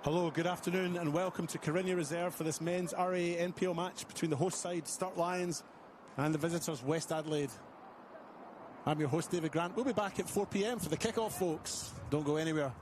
Hello, good afternoon and welcome to Carigna Reserve for this men's RA NPL match between the host side Sturt Lions and the visitors West Adelaide. I'm your host David Grant. We'll be back at 4 p.m. for the kick-off, folks. Don't go anywhere.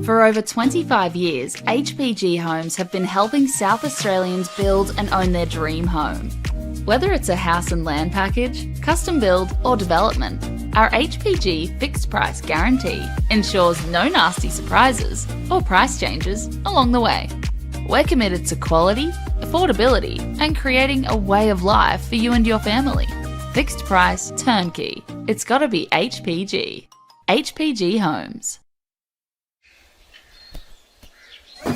For over 25 years, HPG Homes have been helping South Australians build and own their dream home. Whether it's a house and land package, custom build or development, our HPG fixed price guarantee ensures no nasty surprises or price changes along the way. We're committed to quality, affordability and creating a way of life for you and your family. Fixed price turnkey. It's gotta be HPG. HPG Homes. Wait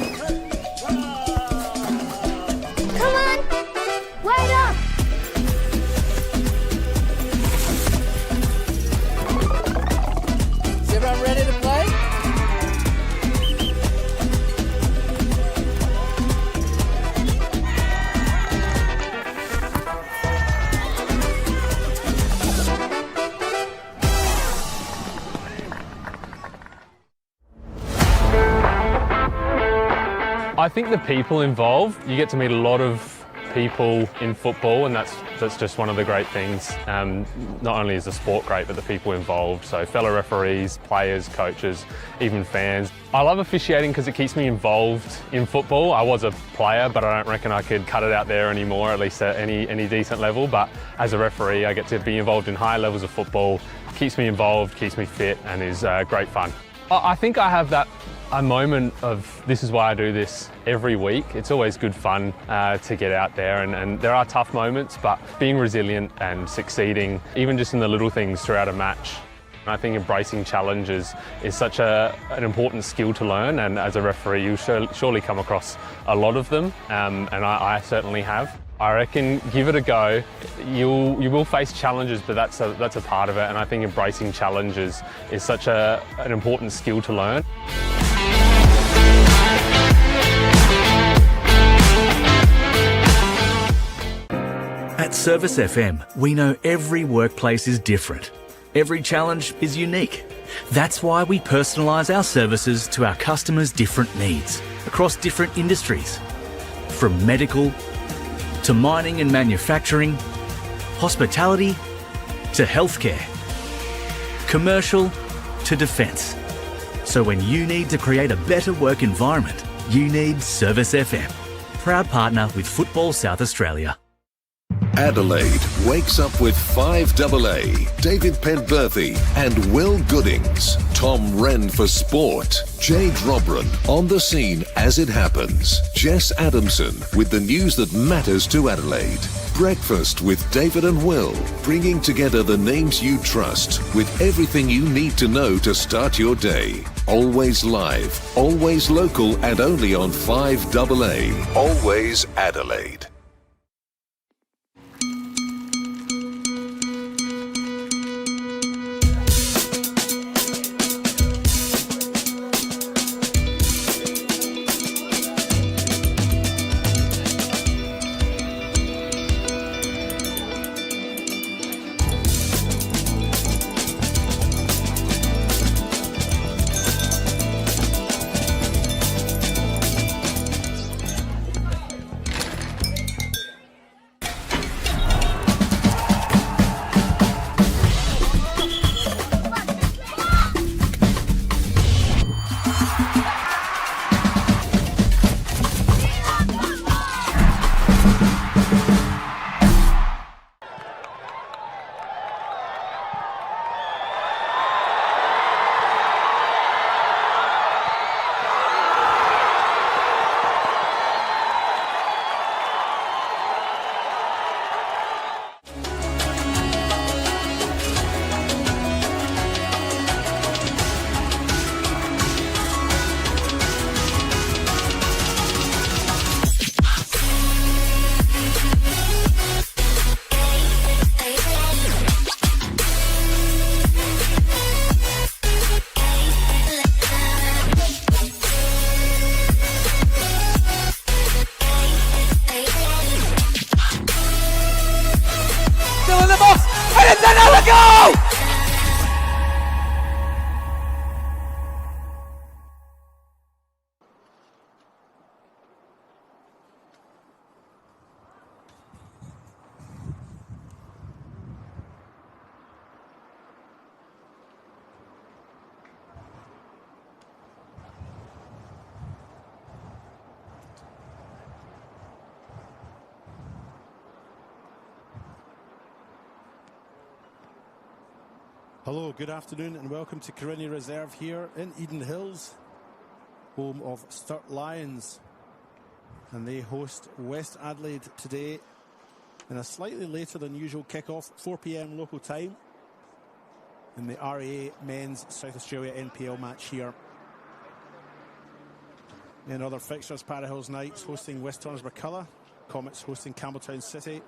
up! Is everyone ready to play? I think the people involved, you get to meet a lot of people in football, and that's just one of the great things. Not only is the sport great, but the people involved. So fellow referees, players, coaches, even fans. I love officiating because it keeps me involved in football. I was a player, but I don't reckon I could cut it out there anymore, at least at any decent level. But as a referee, I get to be involved in high levels of football. Keeps me involved, keeps me fit, and is great fun. I think I have a moment of this is why I do this every week. It's always good fun to get out there, and there are tough moments, but being resilient and succeeding, even just in the little things throughout a match. I think embracing challenges is such an important skill to learn, and as a referee you'll surely come across a lot of them, and I certainly have. I reckon give it a go. You will face challenges, but that's a part of it, and I think embracing challenges is such an important skill to learn. Service FM, we know every workplace is different. Every challenge is unique. That's why we personalise our services to our customers' different needs across different industries. From medical to mining and manufacturing, hospitality to healthcare, commercial to defence. So when you need to create a better work environment, you need Service FM. Proud partner with Football South Australia. Adelaide wakes up with 5AA, David Penberthy and Will Goodings. Tom Wren for sport. Jade Robran on the scene as it happens. Jess Adamson with the news that matters to Adelaide. Breakfast with David and Will, bringing together the names you trust with everything you need to know to start your day. Always live, always local and only on 5AA. Always Adelaide. Hello, good afternoon and welcome to Carrinia Reserve here in Eden Hills, home of Sturt Lions. And they host West Adelaide today in a slightly later than usual kick-off, 4 p.m. local time, in the RA Men's South Australia NPL match here. In other fixtures, Para Hills Knights hosting West Torrens Burculla, Comets hosting Campbelltown City.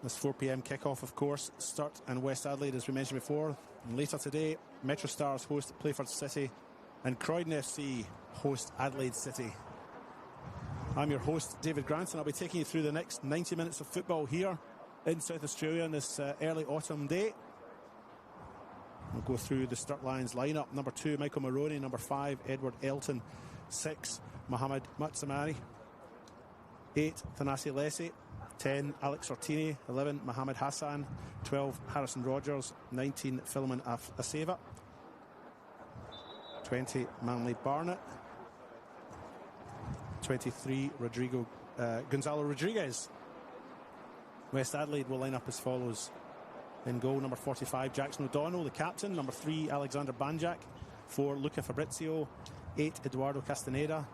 This 4 p.m. kick-off, of course, Sturt and West Adelaide, as we mentioned before. And later today, Metro Stars host Playford City and Croydon FC host Adelaide City. I'm your host, David Grant, and I'll be taking you through the next 90 minutes of football here in South Australia on this early autumn day. We'll go through the Sturt Lions lineup. Number 2, Michael Maroney. Number 5, Edward Elton. 6, Mohammed Matsamari. 8, Thanasi Lessie. 10, Alex Ortini. 11, Mohammed Hassan. 12, Harrison Rogers. 19, Philemon Aseva. 20, Manly Barnett. 23, Gonzalo Rodriguez. West Adelaide will line up as follows. In goal, number 45, Jackson O'Donnell, the captain. Number 3, Alexander Banjak. 4, Luca Fabrizio. 8, Eduardo Castaneda.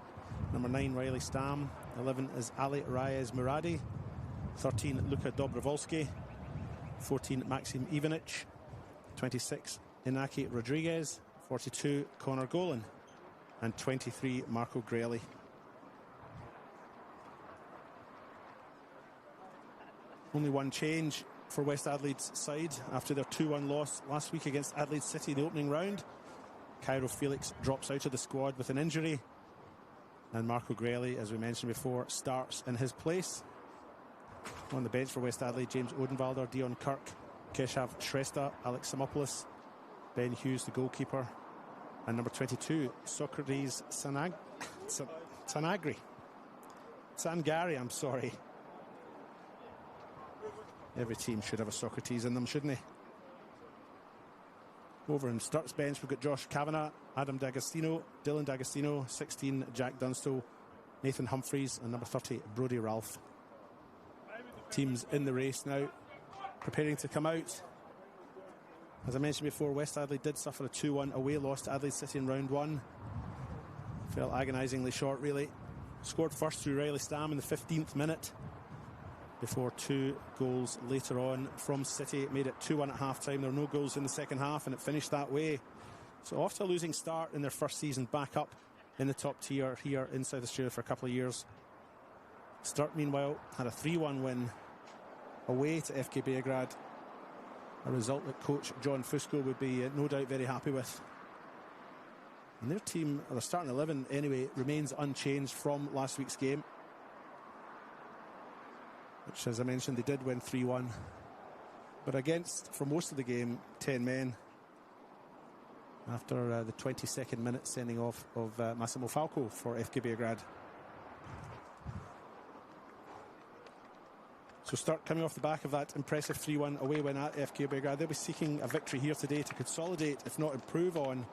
Number 9, Riley Stam. 11 is Ali Reyes Muradi. 13, Luka Dobrovolsky. 14, Maxim Ivanic. 26, Inaki Rodriguez. 42, Connor Golan. And 23, Marco Grelli. Only one change for West Adelaide's side after their 2-1 loss last week against Adelaide City in the opening round. Cairo Felix drops out of the squad with an injury, and Marco Grelli, as we mentioned before, starts in his place. On the bench for West Adelaide, James Odenwalder, Dion Kirk, Keshav Shrestha, Alex Simopoulos, Ben Hughes, the goalkeeper, and number 22, Socrates Sangari, I'm sorry. Every team should have a Socrates in them, shouldn't they? Over in Sturt's bench, we've got Josh Kavanagh, Adam D'Agostino, Dylan D'Agostino, 16, Jack Dunstall, Nathan Humphreys, and number 30, Brodie Ralph. Teams in the race now, preparing to come out. As I mentioned before, West Adelaide did suffer a 2-1 away loss to Adelaide City in round 1. Fell agonisingly short, really. Scored first through Riley Stam in the 15th minute, before 2 goals later on from City. It made it 2-1 at half-time. There were no goals in the second half, and it finished that way. So off to a losing start in their first season, back up in the top tier here in South Australia for a couple of years. Sturt, meanwhile, had a 3-1 win away to FK Beograd, a result that coach John Fusco would be no doubt very happy with. And their team, or their starting 11 anyway, remains unchanged from last week's game, which, as I mentioned, they did win 3-1, but against, for most of the game, 10 men after the 22nd minute sending off of Massimo Falco for FK Beograd. So Sturt, coming off the back of that impressive 3-1 away win at FK Beograd, they'll be seeking a victory here today to consolidate, if not improve on,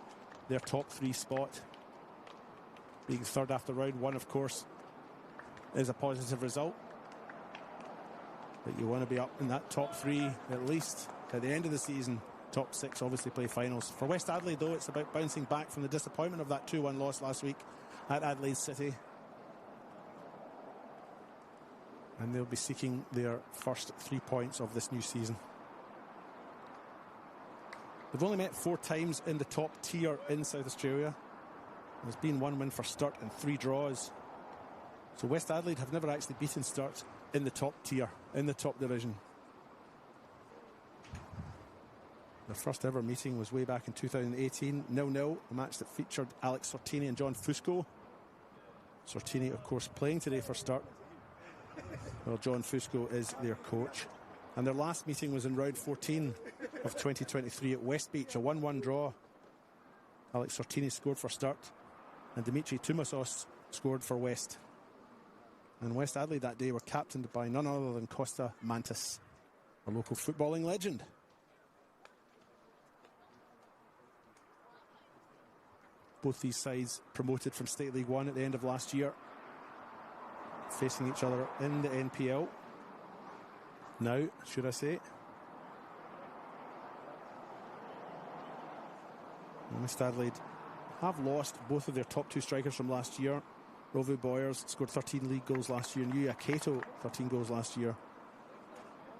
their top 3 spot. Being third after round 1, of course, is a positive result. But you want to be up in that top 3 at least at the end of the season. Top 6 obviously play finals. For West Adelaide, though, it's about bouncing back from the disappointment of that 2-1 loss last week at Adelaide City. And they'll be seeking their first 3 points of this new season. They've only met 4 times in the top tier in South Australia. There's been 1 win for Sturt and 3 draws. So West Adelaide have never actually beaten Sturt in the top tier, in the top division. Their first ever meeting was way back in 2018, 0-0, a match that featured Alex Sortini and John Fusco. Sortini, of course, playing today for Sturt, while John Fusco is their coach. And their last meeting was in round 14 of 2023 at West Beach, a 1-1 draw. Alex Sortini scored for Sturt, and Dimitri Tumasos scored for West. And West Adelaide that day were captained by none other than Costa Mantis, a local footballing legend. Both these sides promoted from State League 1 at the end of last year, facing each other in the NPL. Now, should I say. West Adelaide have lost both of their top 2 strikers from last year. Rovu Boyers scored 13 league goals last year, and Yuya Kato 13 goals last year.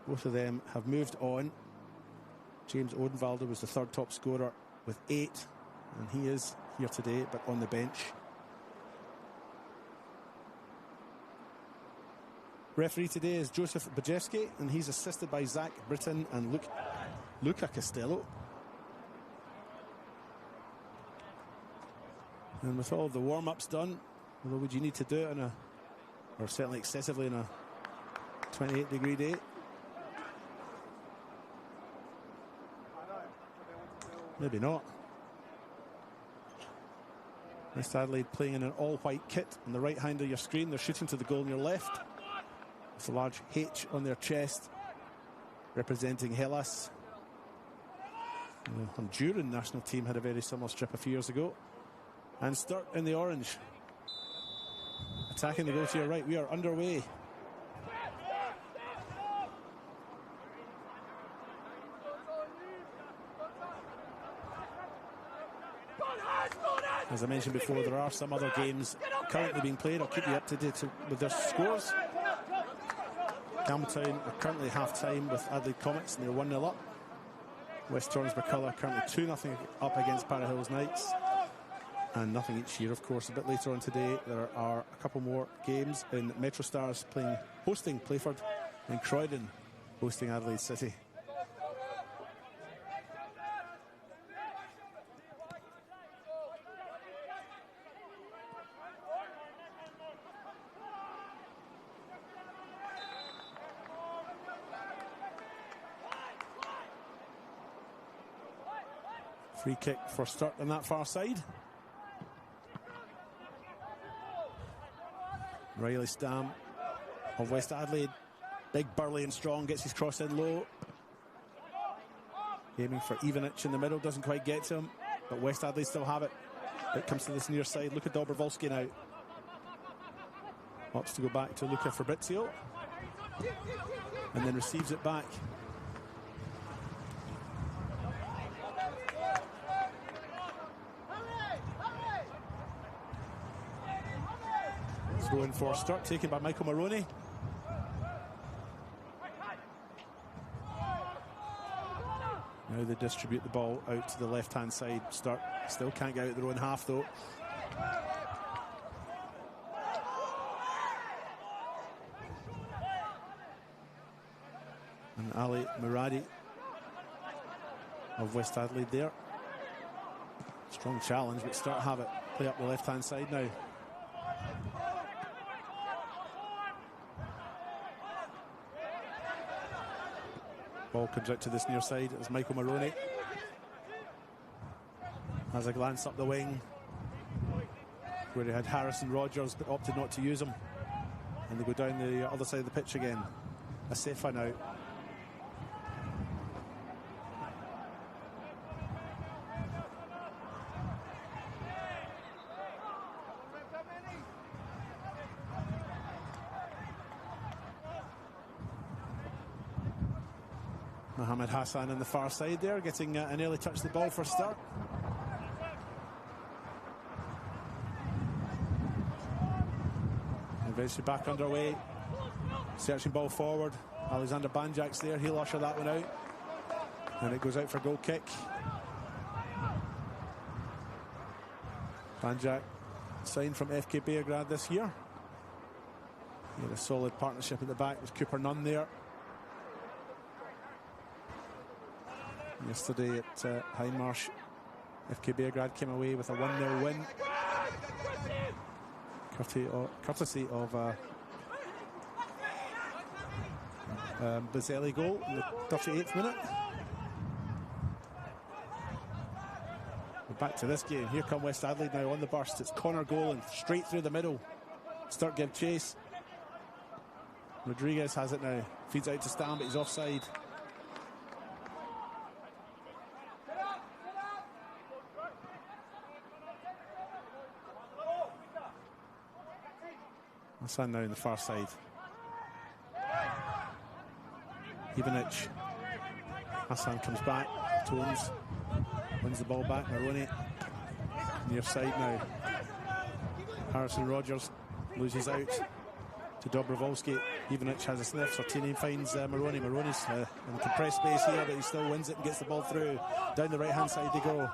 Both of them have moved on. James Odenwalder was the 3rd top scorer with 8, and he is here today but on the bench. Referee today is Joseph Bajewski, and he's assisted by Zach Britton and Luca Costello. And with all of the warm-ups done, although would you need to do it on or certainly excessively on a 28-degree day? Maybe not. West Adelaide playing in an all-white kit on the right hand of your screen. They're shooting to the goal on your left, with a large H on their chest, representing Hellas. The Honduran national team had a very similar strip a few years ago. And Sturt in the orange, attacking the goal to your right. We are underway. As I mentioned before, there are some other games currently being played. I'll keep you up to date with their scores. Campbelltown are currently half-time with Adelaide Comets, and they're 1-0 up. West Torrens McCullough currently 2-0 up against Para Hills Knights. And nothing each year, of course. A bit later on today, there are a couple more games in Metro Stars hosting Playford, and Croydon hosting Adelaide City. Free kick for Sturt on that far side. Riley Stam of West Adelaide, big, burly and strong, gets his cross in low. Aiming for Ivanich in the middle, doesn't quite get to him, but West Adelaide still have it. It comes to this near side. Luka Dobrovolski now. Opts to go back to Luca Fabrizio. And then receives it back. Throw in for Sturt, taken by Michael Maroney. Now they distribute the ball out to the left-hand side. Sturt still can't get out their own half, though. And Ali Muradi of West Adelaide there. Strong challenge, but Sturt have it. Play up the left-hand side now. Ball comes out to this near side as Michael Maroney has a glance up the wing where he had Harrison Rogers but opted not to use him, and they go down the other side of the pitch again. Asefa now. Mohamed Hassan on the far side there, getting an early touch of the ball for Sturt. Eventually back underway. Searching ball forward. Alexander Banjak's there, he'll usher that one out. And it goes out for goal kick. Banjak signed from FK Beograd this year. He had a solid partnership at the back with Cooper Nunn there. Yesterday at Hindmarsh, FK Beograd came away with a 1-0 win. Courtesy of Bizzelli goal in the 38th minute. We're back to this game. Here come West Adelaide now on the burst. It's Connor Golan straight through the middle. Sturt give chase. Rodriguez has it now. Feeds out to Stam, but he's offside. Hassan now in the far side. Ivanich. Hassan comes back. Tones wins the ball back. Maroney near side now. Harrison Rogers loses out to Dobrovolski. Ivanich has a sniff. Sortini finds Maroney. Maroney's in the compressed space here, but he still wins it and gets the ball through. Down the right hand side they go.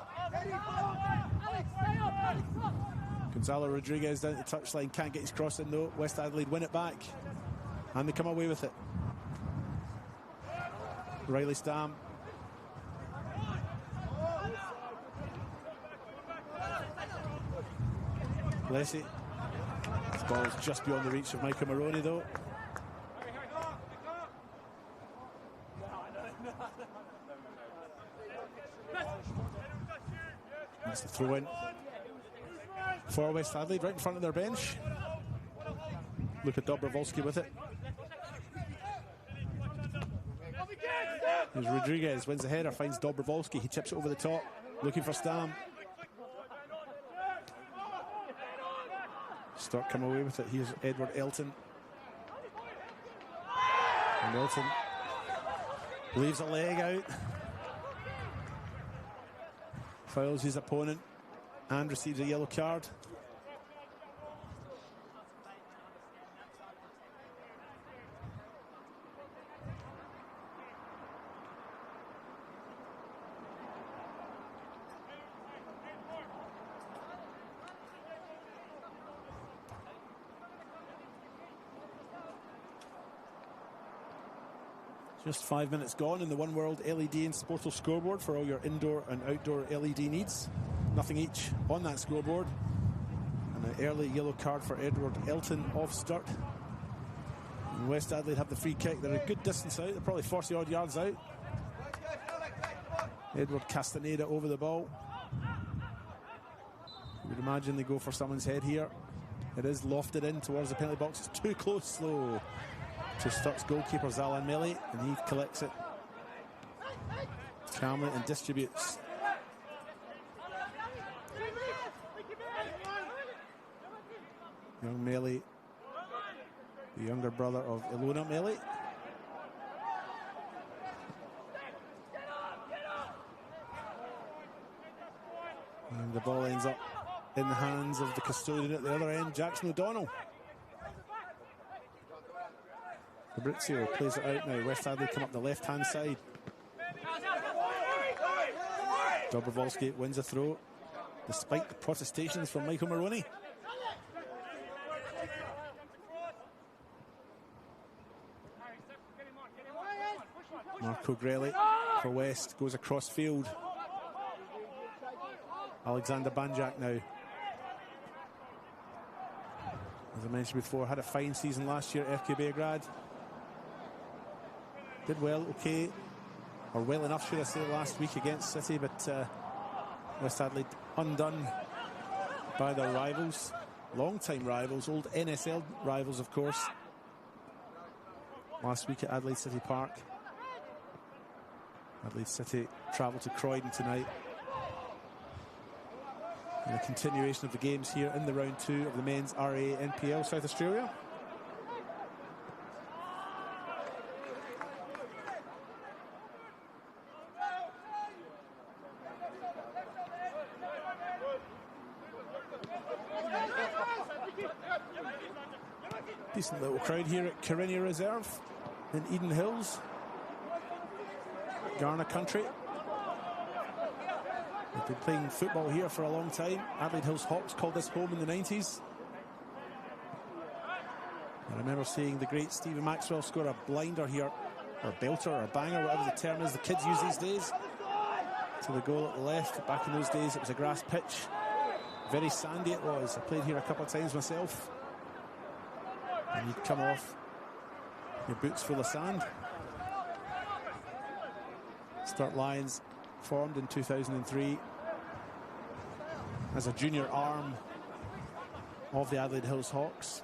Gonzalo Rodriguez down the touchline, can't get his cross in though. West Adelaide win it back and they come away with it. Riley Stam. Leslie. This ball's just beyond the reach of Michael Maroney though. That's the throw in for West Adelaide, right in front of their bench. Look at Dobrovolski with it. There's Rodriguez, wins the header, finds Dobrovolski, he chips it over the top, looking for Stam. Sturt come away with it. Here's Edward Elton. And Elton leaves a leg out. Fouls his opponent and receives a yellow card. Just 5 minutes gone in the One World LED and Sportal scoreboard for all your indoor and outdoor LED needs. Nothing each on that scoreboard. And an early yellow card for Edward Elton of Sturt. And West Adelaide have the free kick. They're a good distance out. They're probably 40 odd yards out. Edward Castaneda over the ball. You would imagine they go for someone's head here. It is lofted in towards the penalty box. It's too close, though, to Sturt's goalkeeper, Zalan Meli, and he collects it calmly and distributes. Young Meli, the younger brother of Ilona Meli. And the ball ends up in the hands of the custodian at the other end, Jackson O'Donnell. Fabrizio plays it out now. West Adelaide come up the left-hand side. Dobrovolsky wins a throw, despite the protestations from Michael Maroney. Marco Grelli for West goes across field. Alexander Banjak now. As I mentioned before, had a fine season last year at FK Beograd. Did well, okay, or well enough, should I say, last week against City, but West Adelaide undone by their rivals, long-time rivals, old NSL rivals, of course. Last week at Adelaide City Park. Adelaide City travel to Croydon tonight. And a continuation of the games here in the round 2 of the men's RA NPL South Australia. Decent little crowd here at Carina Reserve in Eden Hills, Garner country. They've been playing football here for a long time. Adelaide Hills Hawks called this home in the 90s. I remember seeing the great Stephen Maxwell score a blinder here, or a belter, or a banger, whatever the term is the kids use these days, to the goal at the left. Back in those days it was a grass pitch. Very sandy it was. I played here a couple of times myself. And you'd come off your boots full of sand. Sturt Lions formed in 2003 as a junior arm of the Adelaide Hills Hawks.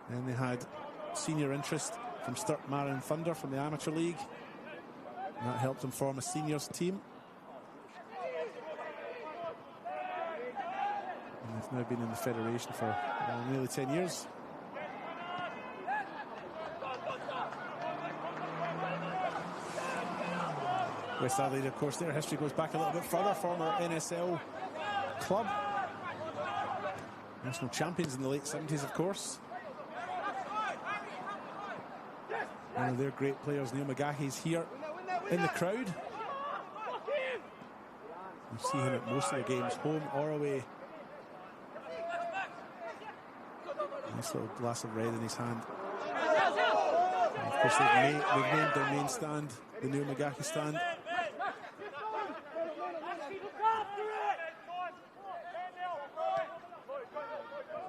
And they had senior interest from Sturt Marin Thunder from the Amateur League. And that helped them form a seniors team. And they've now been in the federation for nearly 10 years. West Adelaide, of course, their history goes back a little bit further. Former NSL club. National champions in the late 70s, of course. One of their great players, Neil McGahey, is here in the crowd. You see him at most of the games, home or away. Nice little glass of red in his hand. And of course, they've named their main stand the Neil McGahey stand.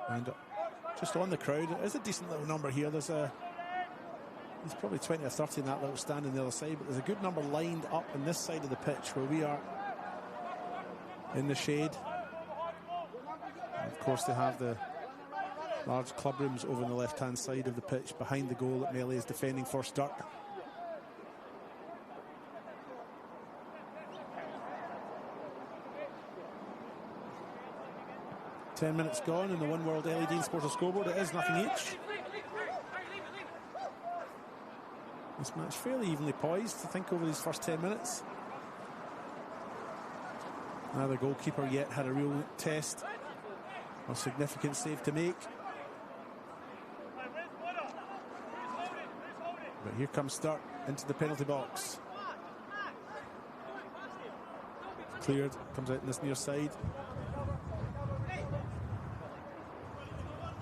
And just on the crowd, it is a decent little number here. There's probably 20 or 30 in that little stand on the other side, but there's a good number lined up on this side of the pitch where we are in the shade. And of course, they have the large club rooms over on the left-hand side of the pitch behind the goal that Meli is defending for Sturt. Ten minutes gone in the One World LED and Sporter scoreboard. It is nothing each. This match fairly evenly poised, I think, over these first 10 minutes. Neither goalkeeper yet had a real test or significant save to make. But here comes Sturt into the penalty box. Cleared, comes out in this near side.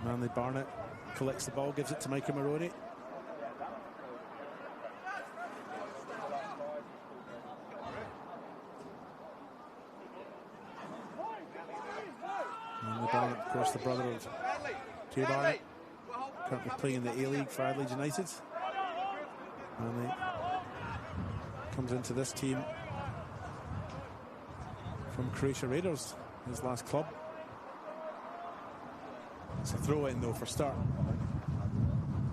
Manly Barnett collects the ball, gives it to Michael Maroney. Manly Barnett, of course, the brother of Jay Barnett, currently playing in the A-League for Adelaide United. And he comes into this team from Croatia Raiders, his last club. It's a throw in though for Sturt.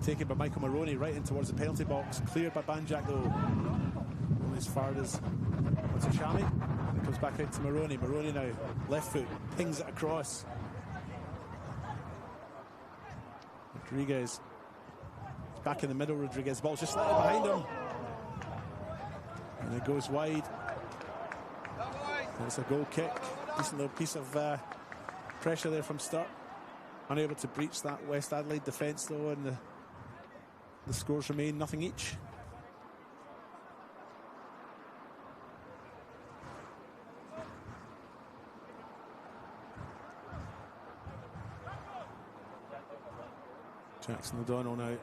Taken by Michael Maroney right in towards the penalty box. Cleared by Banjak though. Only as far as Chami. And it comes back out to Maroney. Maroney now, left foot, pings it across. Rodriguez. It's back in the middle, Rodriguez. Ball's just slightly behind him. And it goes wide. And it's a goal kick. Decent little piece of pressure there from Sturt. Unable to breach that West Adelaide defence though, and the scores remain nothing each. Jackson O'Donnell now.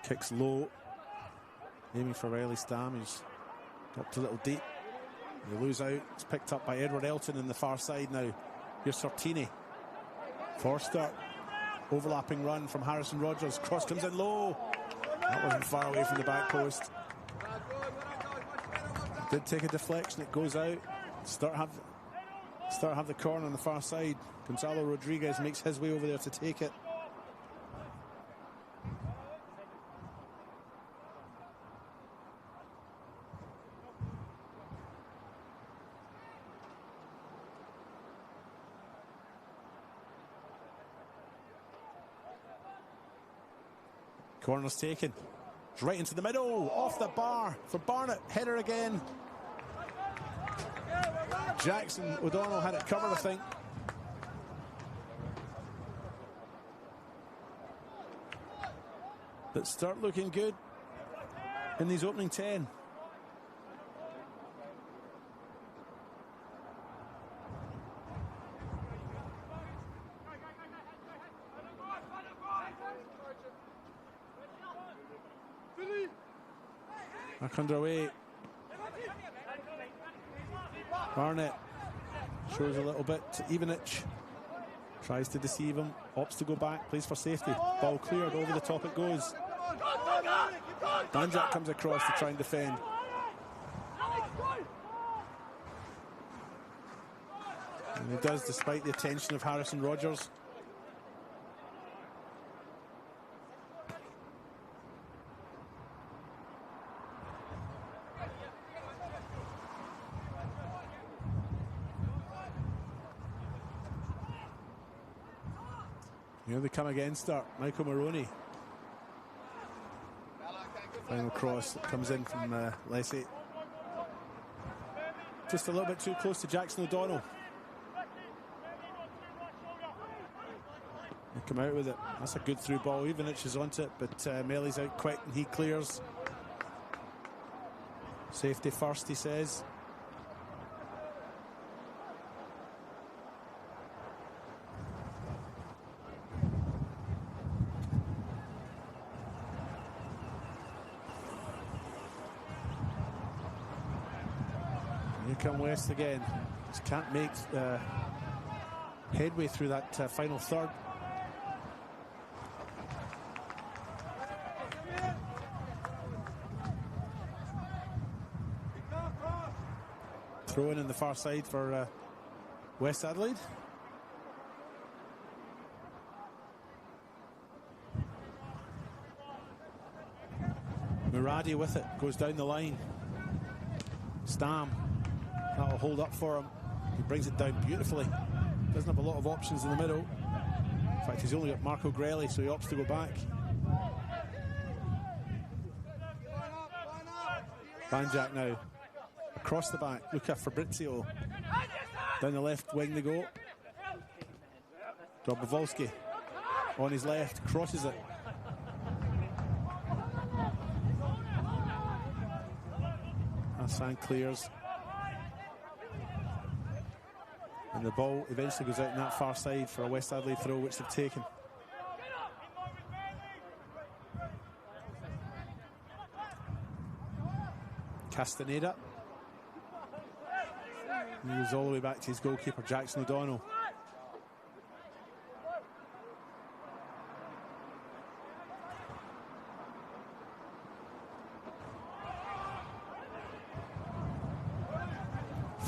Kicks low, aiming for Riley Stam, who's dropped a little deep. They lose out. It's picked up by Edward Elton in the far side now. Here's Sortini. Forster. Overlapping run from Harrison Rogers. Cross comes in low. That wasn't far away from the back post. Did take a deflection. It goes out. Sturt have the corner on the far side. Gonzalo Rodriguez makes his way over there to take it. Corner's taken. It's right into the middle. Off the bar for Barnett. Header again. Jackson O'Donnell had it covered, I think. But Sturt looking good in these opening 10. Back underway. Barnett shows a little bit to Ivanich. Tries to deceive him. Opts to go back. Plays for safety. Ball cleared. Over the top it goes. Banjak comes across to try and defend. And he does despite the attention of Harrison Rogers. Here they come again, Sturt. Michael Maroney. Final cross that comes in from Leslie. Just a little bit too close to Jackson O'Donnell. They come out with it. That's a good through ball. Ivanich is onto it, but Melly's out quick and he clears. Safety first, he says. Come West again. Just can't make headway through that final third. Throw in the far side for West Adelaide. Muradi with it, goes down the line. Stam. That'll hold up for him. He brings it down beautifully. Doesn't have a lot of options in the middle. In fact, he's only got Marco Grelli, so he opts to go back. Banjak now. Across the back. Luca Fabrizio. Down the left wing they go. Dobrovolsky on his left. Crosses it. Hassan clears. And the ball eventually goes out on that far side for a West Adelaide throw, which they've taken. Castaneda. He goes all the way back to his goalkeeper, Jackson O'Donnell.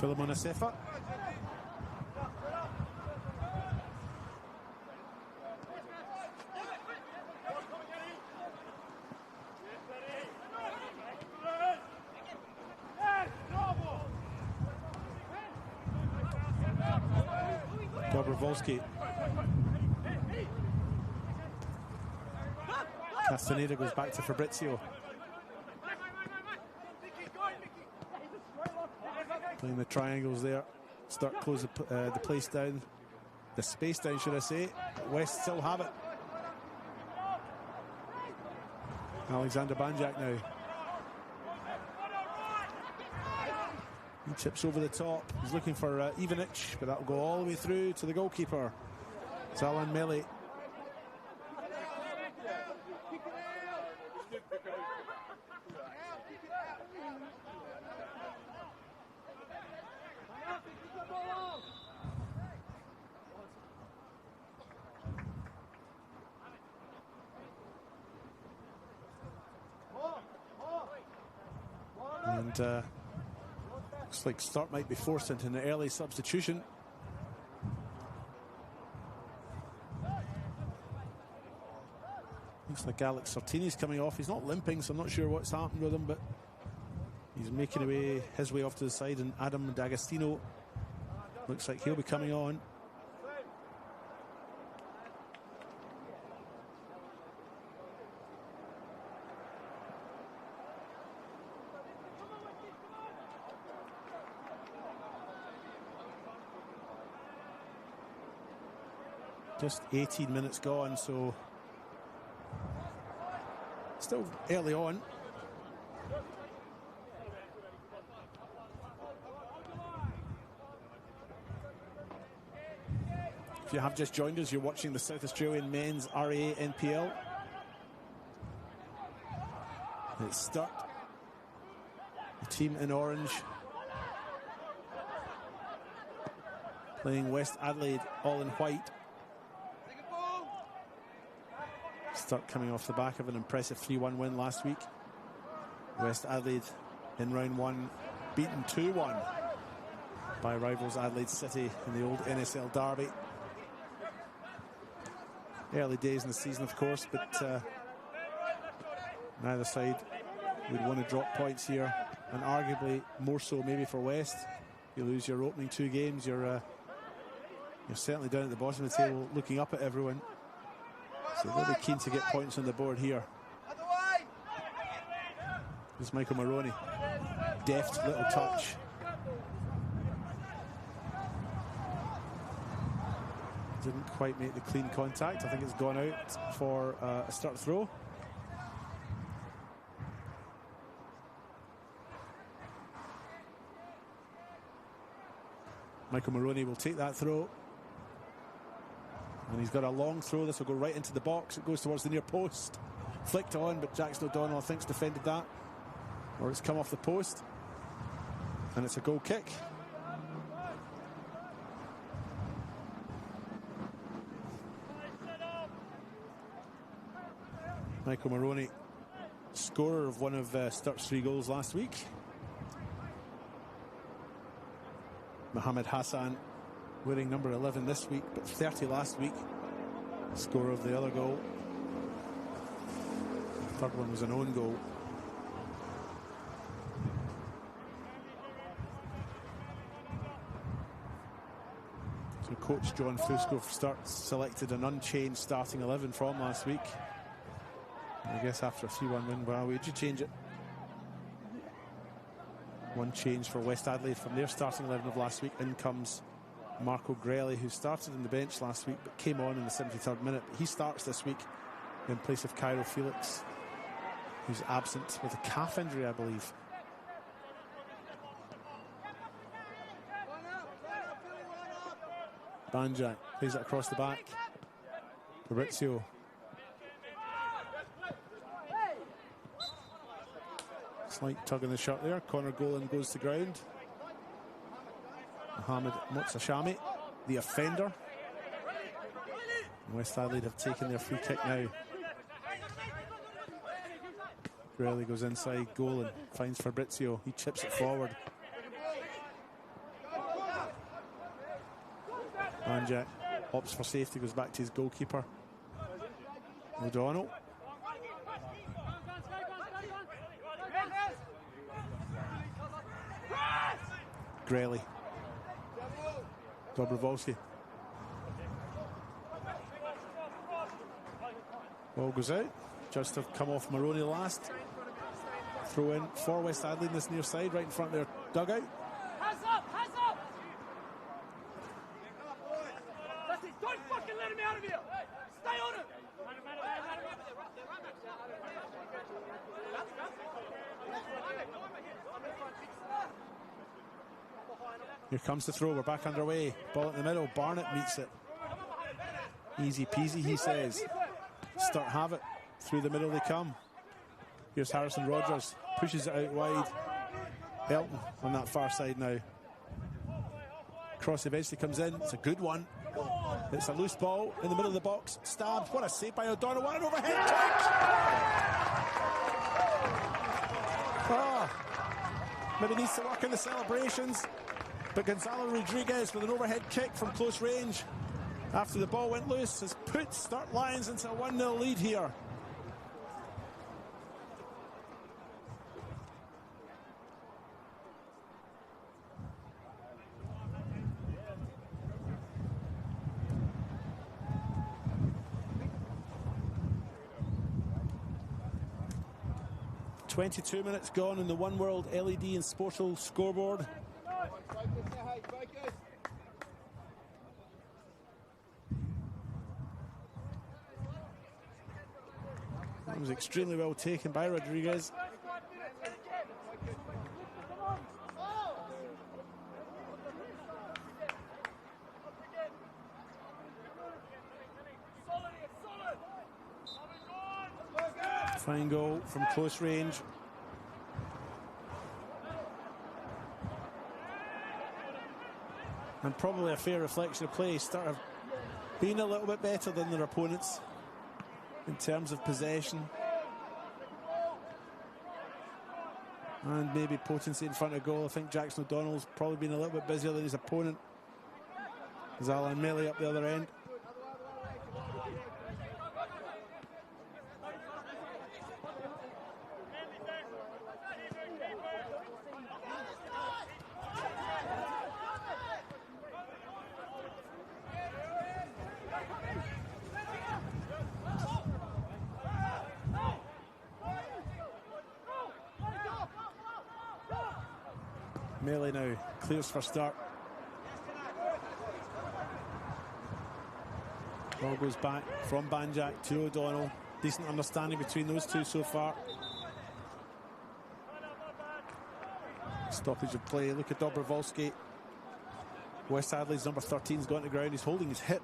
Philemon Asefa. Dobrovolsky. Castaneda goes back to Fabrizio. Playing the triangles there. Sturt close the place down. The space down, should I say. West still have it. Alexander Banjak now. He chips over the top. He's looking for Ivanic, but that'll go all the way through to the goalkeeper. It's Alan Melly. And looks like Sturt might be forced into an early substitution. Looks like Alex Sartini's coming off. He's not limping, so I'm not sure what's happened with him, but he's making his way off to the side, and Adam D'Agostino looks like he'll be coming on. Just 18 minutes gone, so still early on. If you have just joined us, you're watching the South Australian Men's RA NPL. It's Sturt, the team in orange, playing West Adelaide all in white. Sturt coming off the back of an impressive 3-1 win last week. West Adelaide in round one beaten 2-1 by rivals Adelaide City in the old NSL derby. Early days in the season, of course, but neither side would want to drop points here, and arguably more so maybe for West. You lose your opening two games, you're certainly down at the bottom of the table looking up at everyone. So they'll be keen to get points on the board here. There's Michael Maroney. Deft little touch. Didn't quite make the clean contact. I think it's gone out for a Sturt throw. Michael Maroney will take that throw. And he's got a long throw. This will go right into the box. It goes towards the near post. Flicked on, but Jackson O'Donnell, I think, defended that. Or it's come off the post. And it's a goal kick. Michael Maroney, scorer of one of Sturt's 3 goals last week. Mohamed Hassan, wearing number 11 this week, but 30 last week. Scorer of the other goal. The third one was an own goal. So coach John Fusco for Sturt selected an unchanged starting 11 from last week. I guess after a 3-1 win, well, would you change it? One change for West Adelaide from their starting 11 of last week. In comes Marco Grelli, who started on the bench last week but came on in the 73rd minute. But he starts this week in place of Cairo Felix, who's absent with a calf injury, I believe. Banjak plays it across the back. Fabrizio. Slight tug on the shirt there. Connor Golan goes to ground. Mohamed Motsashami, the offender. West Adelaide have taken their free kick now. Grelli goes inside. Golan finds Fabrizio. He chips it forward. Banjak opts for safety, goes back to his goalkeeper. O'Donnell. Grelly. Dobrovolsky. Ball goes out. Just have come off Maroney last. Throw in for West Adelaide in this near side, right in front of their dugout. Hands up! Hands up! That's it. Don't fucking let him out of here! Stay on him! Here comes the throw. We're back underway. Ball in the middle. Barnett meets it. Easy peasy, he says. Sturt have it. Through the middle they come. Here's Harrison Rogers. Pushes it out wide. Elton on that far side now. Cross eventually comes in. It's a good one. It's a loose ball in the middle of the box. Stabbed. What a save by O'Donnell. What an overhead kick! Oh, maybe needs to work in the celebrations. But Gonzalo Rodriguez with an overhead kick from close range after the ball went loose has put Sturt Lions into a 1-0 lead here. .22 minutes gone in the One World LED and Sportal scoreboard. That was extremely well taken by Rodriguez. Fine goal from close range. And probably a fair reflection of play. Sturt have been a little bit better than their opponents in terms of possession and maybe potency in front of goal. I think Jackson O'Donnell's probably been a little bit busier than his opponent. There's Alan Melly up the other end. Melly now clears for Sturt. Ball goes back from Banjak to O'Donnell. Decent understanding between those two so far. Stoppage of play. Look at Dobrovolsky. West Adelaide's number 13's gone to the ground. He's holding his hip.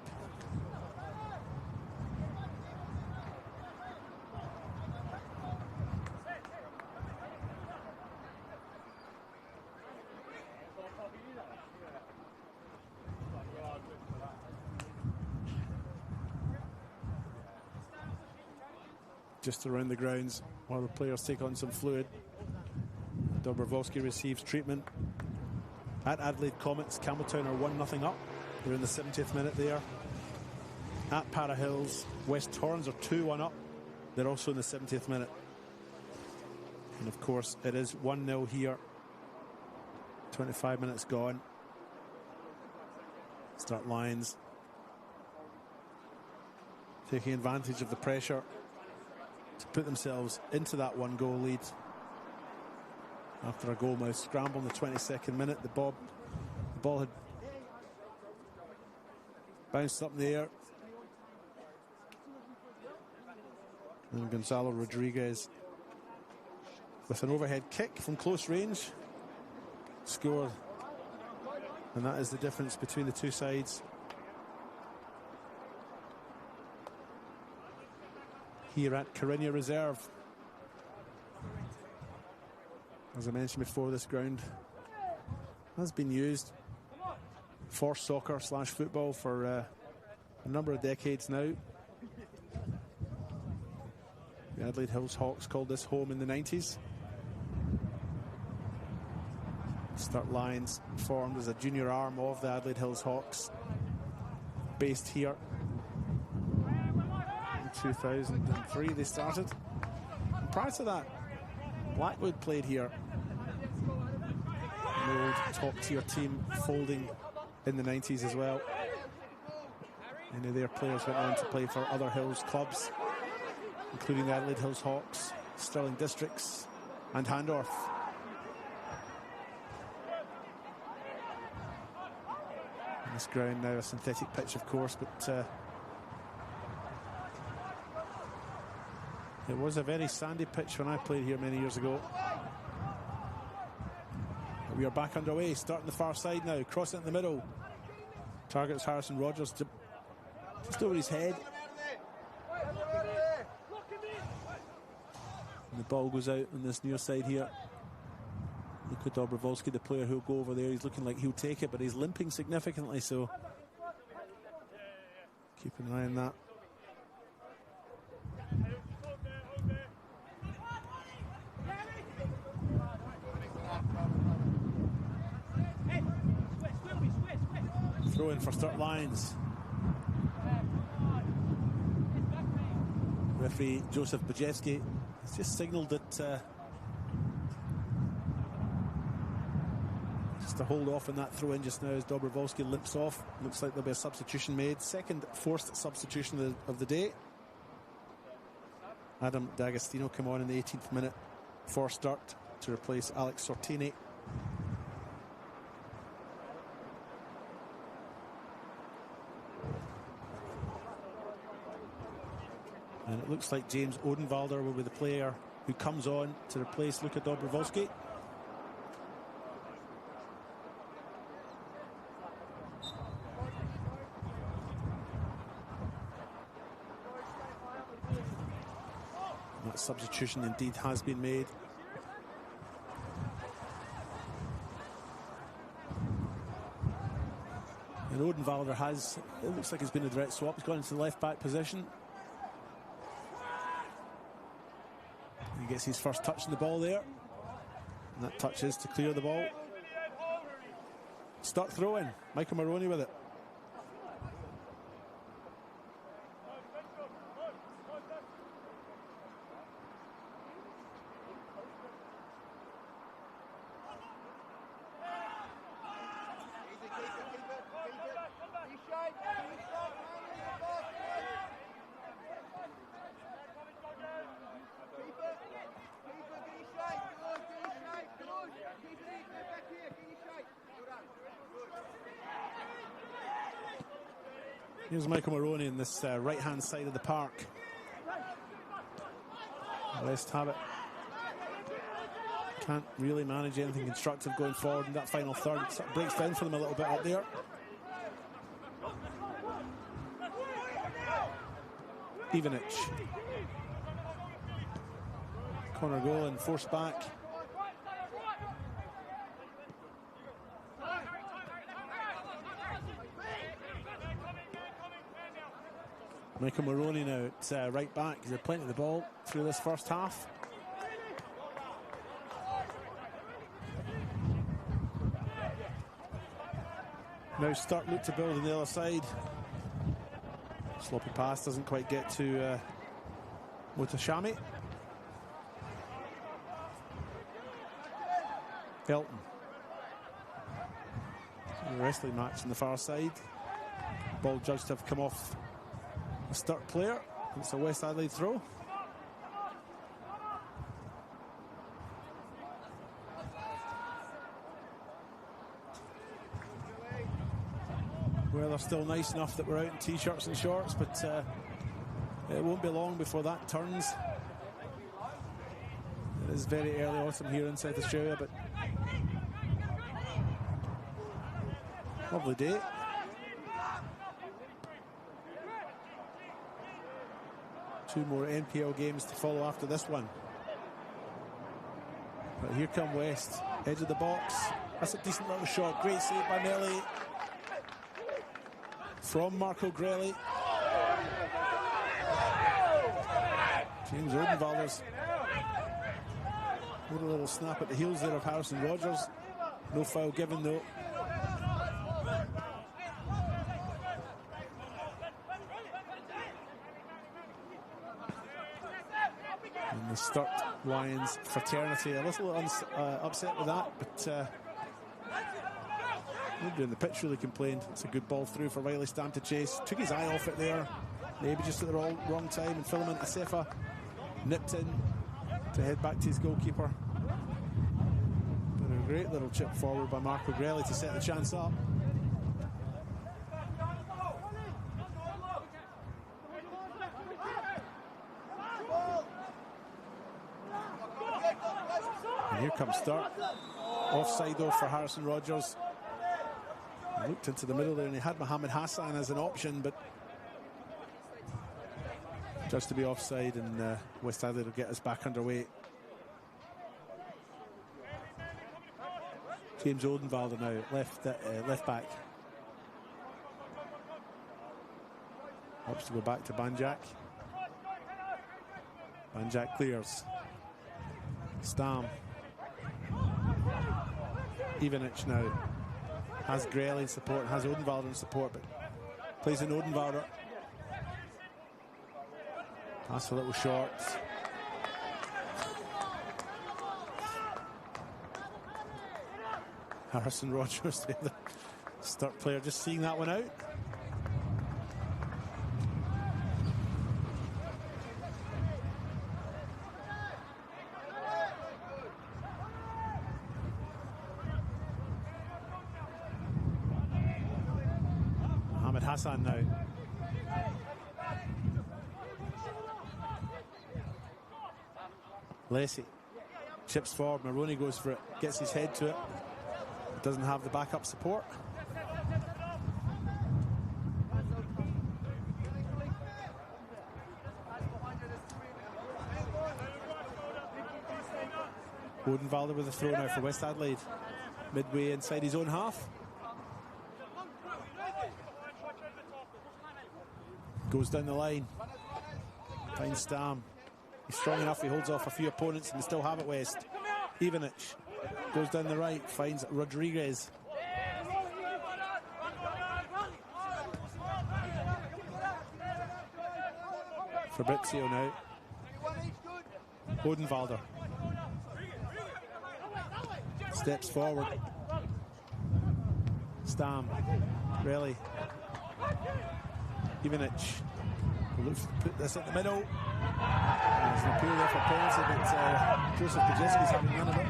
Just around the grounds while the players take on some fluid. Dobrovolsky receives treatment. At Adelaide Comets, Campbelltown are 1-0 up. They're in the 70th minute there. At Para Hills, West Torrens are 2-1 up. They're also in the 70th minute. And of course, it is 1-0 here. 25 minutes gone. Sturt Lions taking advantage of the pressure to put themselves into that 1-goal lead. After a goalmouth scramble in the 22nd minute, the ball had bounced up in the air. And Gonzalo Rodriguez with an overhead kick from close range scored. And that is the difference between the two sides. Here at Carina Reserve. As I mentioned before, this ground has been used for soccer / football for a number of decades now. The Adelaide Hills Hawks called this home in the 90s. Sturt Lions formed as a junior arm of the Adelaide Hills Hawks. based here. In 2003 they started. Prior to that, Blackwood played here. An old top-tier team folding in the 90s as well. Many of their players went on to play for other Hills clubs, including the Adelaide Hills Hawks, Stirling Districts and Handorf. And this ground now a synthetic pitch, of course, but it was a very sandy pitch when I played here many years ago. We are back underway, starting the far side now, crossing it in the middle. Targets Harrison Rogers just over his head. And the ball goes out on this near side here. Look at Dobrovolsky, the player who'll go over there. He's looking like he'll take it, but he's limping significantly, so keep an eye on that. Throw in for Sturt Lions. Referee Joseph Bajewski has just signalled that just to hold off on that throw in just now as Dobrovolsky limps off. Looks like there'll be a substitution made. Second forced substitution of the day. Adam D'Agostino come on in the 18th minute for Sturt to replace Alex Sortini. And it looks like James Odenwalder will be the player who comes on to replace Luka Dobrovolsky. That substitution indeed has been made. And Odenwalder has, it looks like it's been a direct swap. He's gone into the left back position. He gets his first touch on the ball there. And that touch is to clear the ball. Start throwing. Michael Maroney with it. Here's Michael Maroney in this right-hand side of the park. West have it. Can't really manage anything constructive going forward in that final third. It sort of breaks down for them a little bit up there. Ivanich. Corner goal and forced back. Michael Maroney now at right back. He's had plenty of the ball through this first half. Now Sturt look to build on the other side. Sloppy pass doesn't quite get to Motashami. Elton. A wrestling match on the far side. Ball judged to have come off a Sturt player. It's a West Adelaide throw. Weather's still nice enough that we're out in t-shirts and shorts, but it won't be long before that turns. It is very early autumn here in South Australia, but lovely day. Two more NPL games to follow after this one. But here come West, edge of the box. That's a decent little shot. Great save by Melly. From Marco Grelli. James Odenwalder's what a little snap at the heels there of Harrison Rogers. No foul given though. the Sturt Lions fraternity a little upset with that, but nobody on the pitch really complained. It's a good ball through for Riley Stam to chase. Took his eye off it there, maybe just at the wrong time, and Philemon Asefa nipped in to head back to his goalkeeper. But a great little chip forward by Marco Grelli to set the chance up. And here comes Sturt. Offside though for Harrison Rogers. He looked into the middle there and he had Mohammed Hassan as an option, but just to be offside, and West Adelaide will get us back underway. James Odenwalder now, left back. Opts to go back to Banjak. Banjak clears. Stam. Ivanic now has Grelli in support, has Odenwalder in support, but plays in Odenwalder. Pass a little short. Harrison Rogers, the Sturt player, just seeing that one out. Mohammed Hassan now. Lacey chips forward, Maroney goes for it, gets his head to it, doesn't have the backup support. Odenwalder with a throw now for West Adelaide, midway inside his own half. Goes down the line, finds Stam. He's strong enough, he holds off a few opponents and they still have it, West. Ivanic goes down the right, finds Rodriguez. Fabrizio now. Odenwalder steps forward. Stam, Relly. Ivanic looks to put this at the middle. There's an appeal there for penalty, but Joseph Pajeski's having none of it.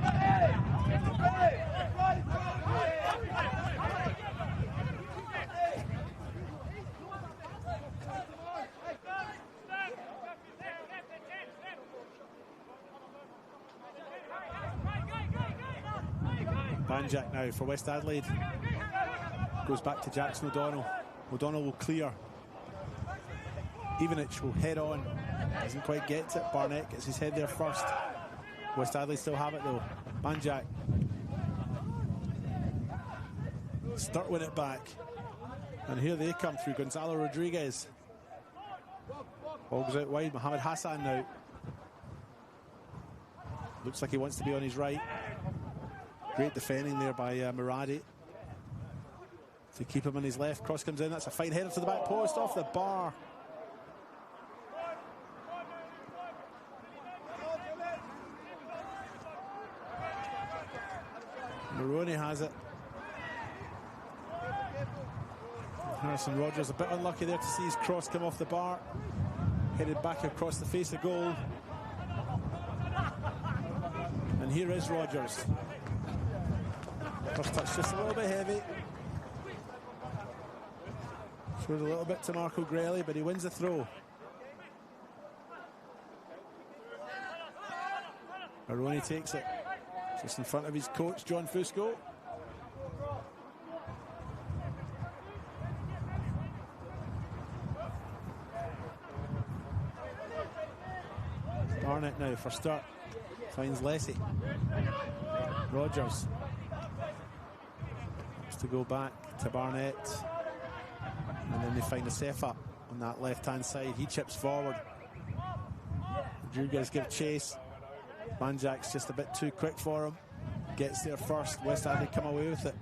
Banjak now for West Adelaide. Goes back to Jackson O'Donnell. O'Donnell will clear. Ivanic will head on. Doesn't quite get to it. Barnett gets his head there first. West Adelaide still have it though. Banjak. Sturt win it back. And here they come through. Gonzalo Rodriguez. Ball goes out wide. Mohammed Hassan now. Looks like he wants to be on his right. Great defending there by Muradi to keep him on his left. Cross comes in. That's a fine header to the back post off the bar. Maroney has it. Harrison Rogers a bit unlucky there to see his cross come off the bar. Headed back across the face of goal. And here is Rogers. First touch just a little bit heavy. Throws a little bit to Marco Grelli, but he wins the throw. Maroney takes it. Just in front of his coach, John Fusco. Barnett now for Sturt. Finds Lessie. Rogers. To go back to Barnett, and then they find Asefa on that left-hand side. He chips forward. Rodriguez give chase. Banjak's just a bit too quick for him. Gets there first. West Adelaide come away with it.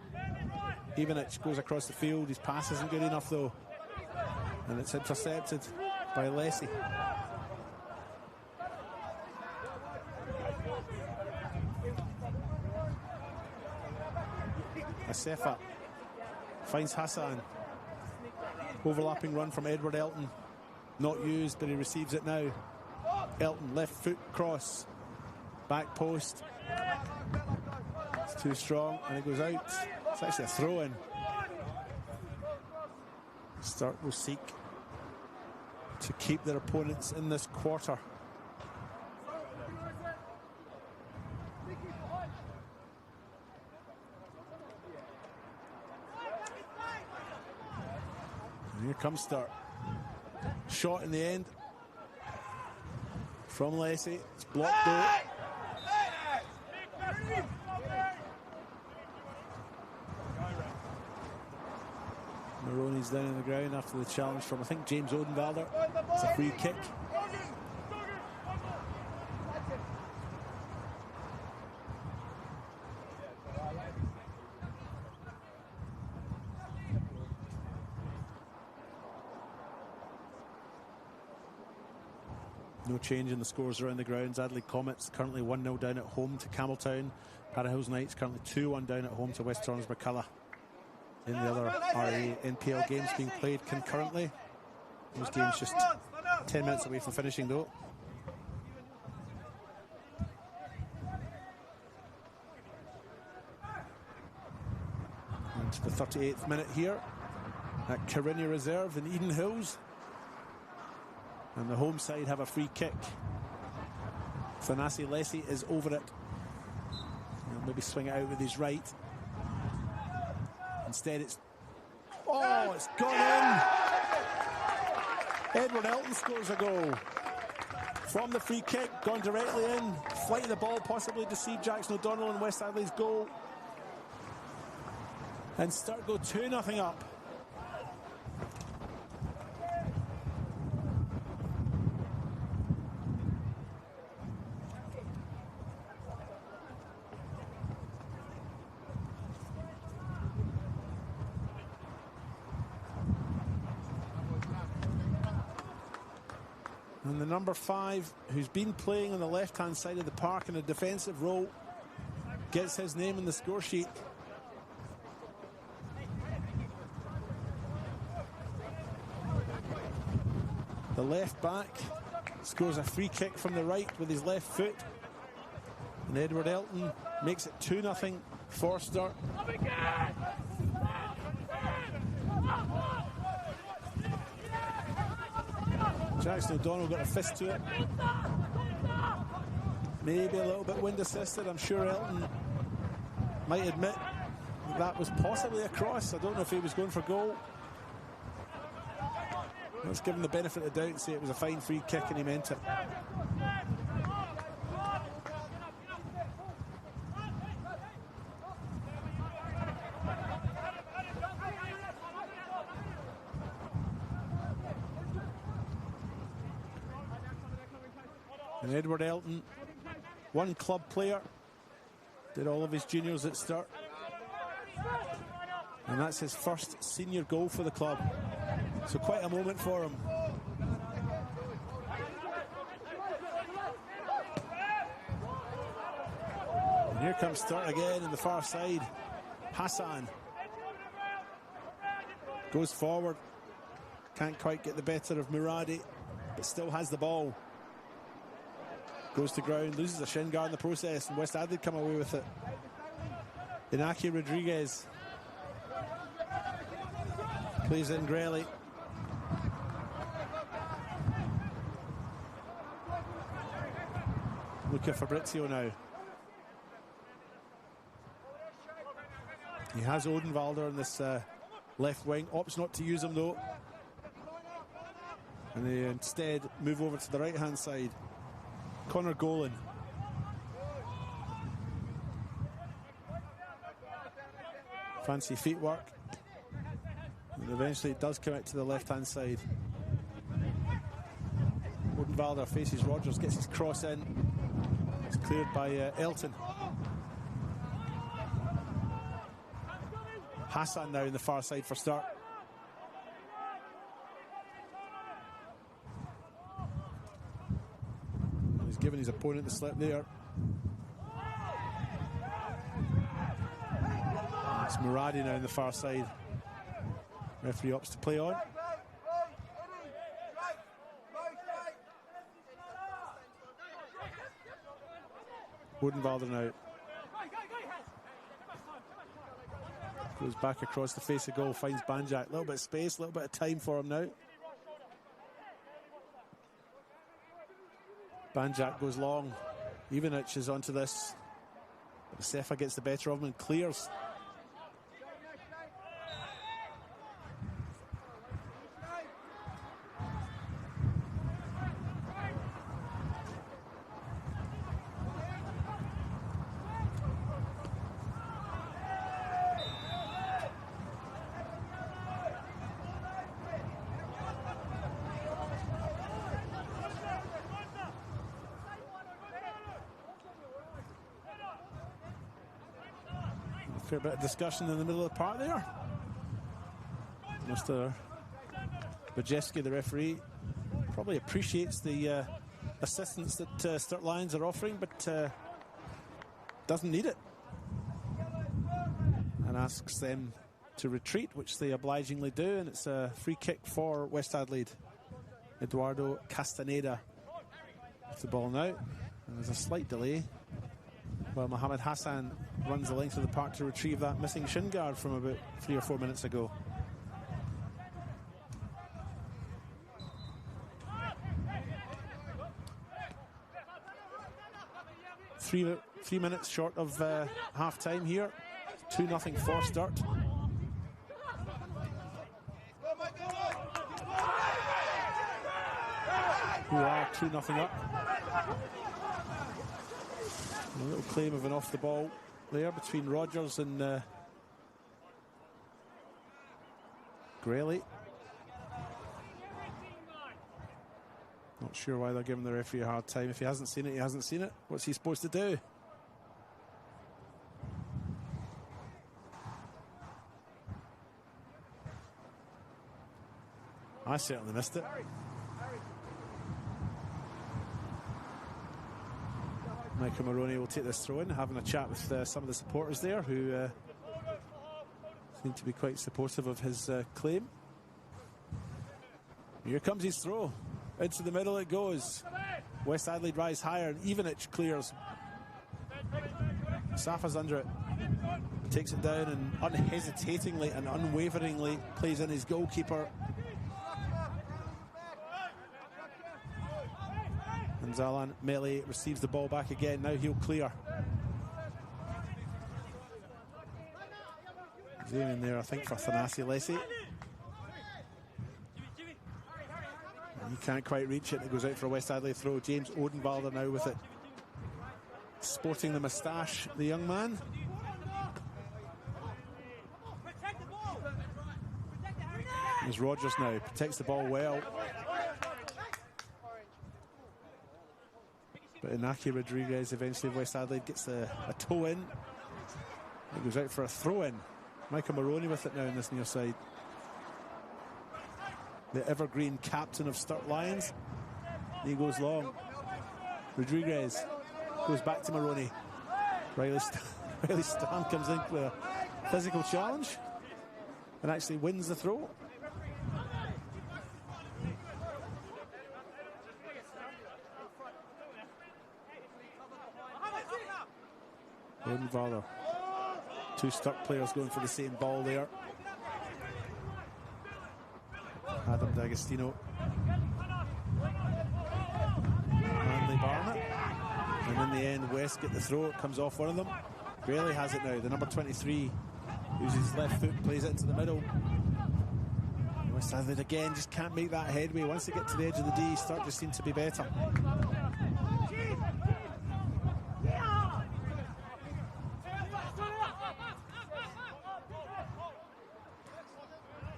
Ivanic goes across the field. His pass isn't good enough though, and it's intercepted by Lessie. Asefa finds Hassan. Overlapping run from Edward Elton. Not used, but he receives it now. Elton, left foot cross. Back post. It's too strong, and it goes out. It's actually a throw-in. Sturt will seek to keep their opponents in this quarter. And here comes Sturt. Shot in the end from Lessie. It's blocked out. Maroney's down on the ground after the challenge from, I think, James Odenwalder. It's a free kick. No change in the scores around the grounds. Adelaide Comets currently 1-0 down at home to Campbelltown. Parahills Knights currently 2-1 down at home to West Torrens McCullough. In the other RA NPL games being played concurrently. Those games just 10 minutes away from finishing though. And to the 38th minute here at Carrinia Reserve in Eden Hills. And the home side have a free kick. Thanasi Lessie is over it. He'll maybe swing it out with his right. Instead it's gone in. Edward Elton scores a goal from the free kick, gone directly in. Flight of the ball possibly deceived Jackson O'Donnell in West Adelaide's goal. And Sturt go 2-0 up. And the number 5, who's been playing on the left-hand side of the park in a defensive role, gets his name in the score sheet. The left back scores a free kick from the right with his left foot. And Edward Elton makes it 2-0 for Sturt. Jackson O'Donnell got a fist to it. Maybe a little bit wind assisted. I'm sure Elton might admit that was possibly a cross. I don't know if he was going for goal. Let's give him the benefit of the doubt and say it was a fine free kick and he meant it. And Edward Elton, one club player, did all of his juniors at Sturt. And that's his first senior goal for the club. So quite a moment for him. And here comes Sturt again in the far side. Hassan goes forward. Can't quite get the better of Muradi, but still has the ball. Goes to ground, loses a shin guard in the process, and West Adelaide come away with it. Inaki Rodriguez plays in Grelly. Luca Fabrizio now. He has Odenwalder in this left wing. Opts not to use him though. And they instead move over to the right hand side. Connor Golan. Fancy feet work. And eventually it does come out to the left hand side. Odenwalder faces Rogers, gets his cross in. It's cleared by Elton. Hassan now in the far side for Sturt. He's given his opponent the slip there. It's Muradi now on the far side. Referee opts to play on. Odenwalder now. Goes back across the face of goal, finds Banjak. A little bit of space, a little bit of time for him now. Banjak goes long. Ivanic is onto this. But Sefa gets the better of him and clears. Fair bit of discussion in the middle of the park there. Mr. Bajewski, the referee, probably appreciates the assistance that Sturt Lions are offering, but doesn't need it. And asks them to retreat, which they obligingly do, and it's a free kick for West Adelaide. Eduardo Castaneda with the ball now, and there's a slight delay. Well, Mohamed Hassan runs the length of the park to retrieve that missing shin guard from about 3 or 4 minutes ago. Three minutes short of half time here. 2-0 for Sturt. Who are 2-0 up. A little claim of an off the ball there between Rogers and Graylie. Not sure why they're giving the referee a hard time. If he hasn't seen it, he hasn't seen it. What's he supposed to do? I certainly missed it. Michael Maroney will take this throw in, having a chat with some of the supporters there who seem to be quite supportive of his claim. Here comes his throw. Into the middle it goes. West Adelaide rise higher and Ivanic clears. Safa's under it. Takes it down and unhesitatingly and unwaveringly plays in his goalkeeper. And Zalan Mele receives the ball back again. Now he'll clear. He's aiming there, I think, for Thanasi Lessie. He can't quite reach it. It goes out for a West Adelaide throw. James Odenwalder now with it. Sporting the moustache, the young man. There's Rogers now. Protects the ball well. But Inaki Rodriguez eventually of West Adelaide gets a toe in. It goes out for a throw in. Michael Maroney with it now on this near side. The evergreen captain of Sturt Lions. He goes long. Rodriguez goes back to Maroney. Riley Stan comes in with a physical challenge and actually wins the throw. Odenwalder. Two Sturt players going for the same ball there. Adam D'Agostino. Manley Barnett. And in the end, West get the throw. It comes off one of them. Graylie has it now. The number 23 uses his left foot, plays it into the middle. West Adelaide again just can't make that headway. Once they get to the edge of the D, Sturt just seem to be better.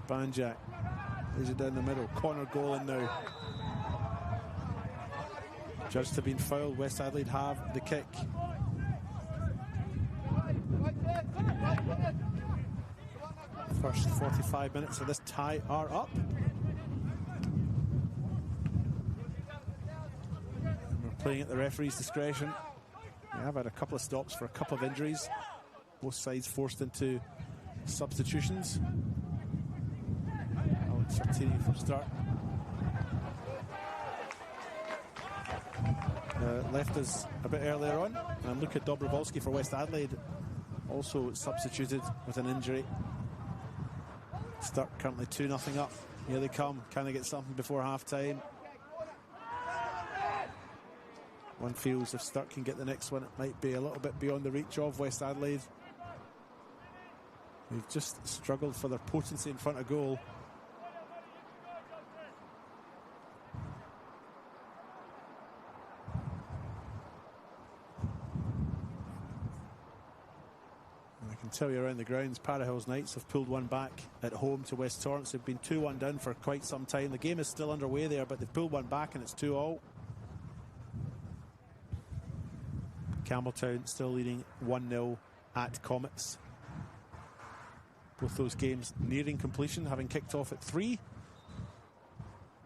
Banjak is it down the middle. Corner goal in now. Judged to have been fouled. West Adelaide have the kick. First 45 minutes of this tie are up. And we're playing at the referee's discretion. We have had a couple of stops for a couple of injuries. Both sides forced into substitutions. Alex Sartini from Sturt. Left us a bit earlier on, and Luka Dobrovolski for West Adelaide also substituted with an injury. Sturt currently 2-0 up. Here they come. Can they get something before half time? One feels if Sturt can get the next one, it might be a little bit beyond the reach of West Adelaide. They've just struggled for their potency in front of goal. And I can tell you around the grounds, Parahills Knights have pulled one back at home to West Torrance. They've been 2-1 down for quite some time. The game is still underway there, but they've pulled one back and it's 2-2. Campbelltown still leading 1-0 at Comets. Both those games nearing completion, having kicked off at 3.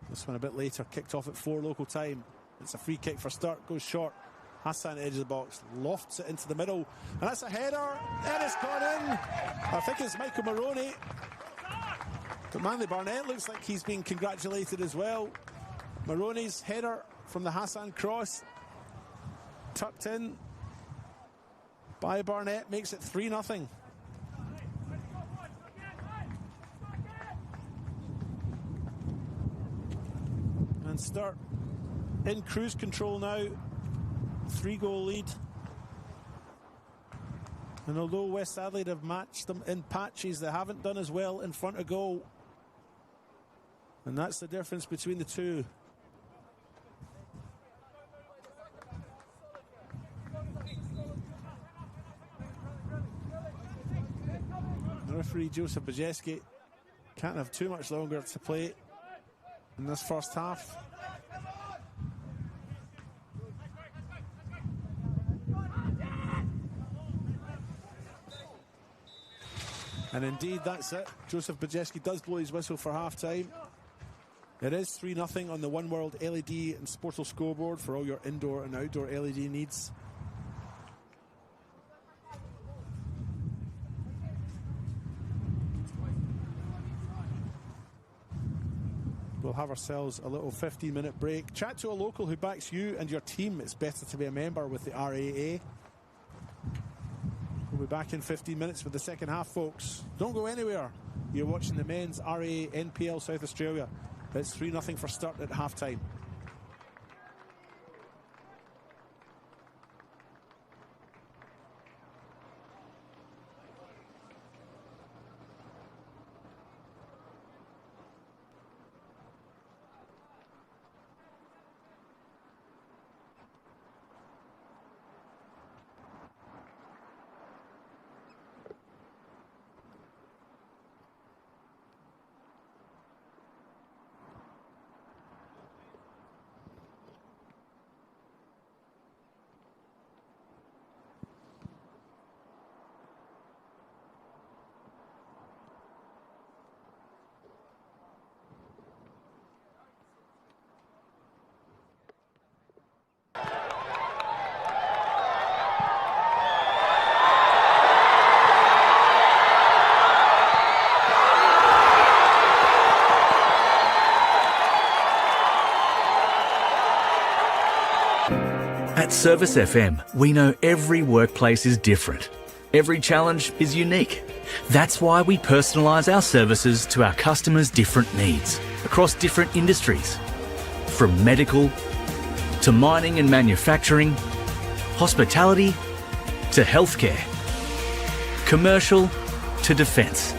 This one a bit later, kicked off at 4 local time. It's a free kick for Sturt, goes short. Hassan edge of the box, lofts it into the middle, and that's a header. It has gone in. I think it's Michael Maroney. But Manley Barnett looks like he's being congratulated as well. Maroney's header from the Hassan cross, tucked in by Barnett, makes it 3-0. And Sturt in cruise control now, 3-goal lead. And although West Adelaide have matched them in patches, they haven't done as well in front of goal. And that's the difference between the two. The referee Joseph Bajeski can't have too much longer to play in this first half. And indeed, that's it. Joseph Bajeski does blow his whistle for half-time. It is 3-0 on the One World LED and Sportal scoreboard for all your indoor and outdoor LED needs. We'll have ourselves a little 15-minute break. Chat to a local who backs you and your team. It's better to be a member with the RAA. We'll be back in 15 minutes with the second half, folks. Don't go anywhere. You're watching the men's RAA NPL South Australia. It's 3-0 for Sturt at half-time. At Service FM, we know every workplace is different. Every challenge is unique. That's why we personalise our services to our customers' different needs across different industries. From medical to mining and manufacturing, hospitality to healthcare, commercial to defence.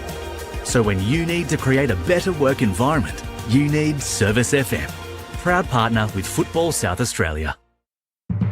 So when you need to create a better work environment, you need Service FM. Proud partner with Football South Australia.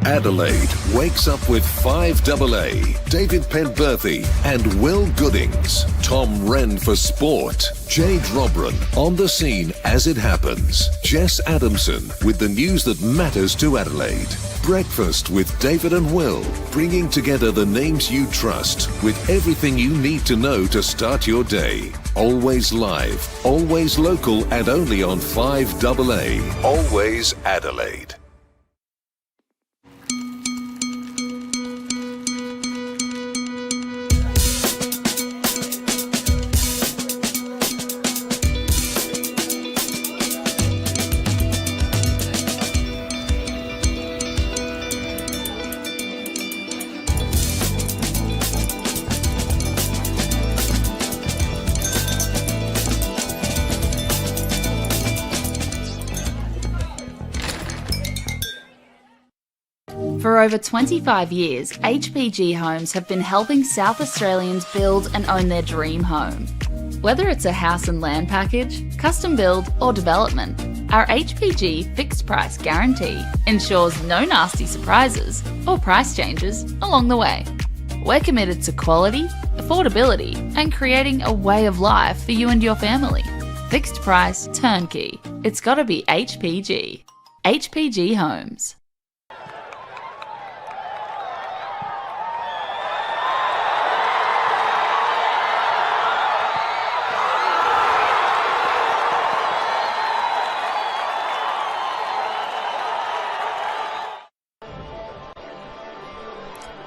Adelaide wakes up with 5AA, David Penberthy and Will Goodings. Tom Wren for sport. Jade Robran on the scene as it happens. Jess Adamson with the news that matters to Adelaide. Breakfast with David and Will, bringing together the names you trust with everything you need to know to start your day. Always live, always local and only on 5AA. Always Adelaide. For over 25 years, HPG Homes have been helping South Australians build and own their dream home. Whether it's a house and land package, custom build or development, our HPG fixed price guarantee ensures no nasty surprises or price changes along the way. We're committed to quality, affordability and creating a way of life for you and your family. Fixed price, turnkey. It's gotta be HPG. HPG Homes.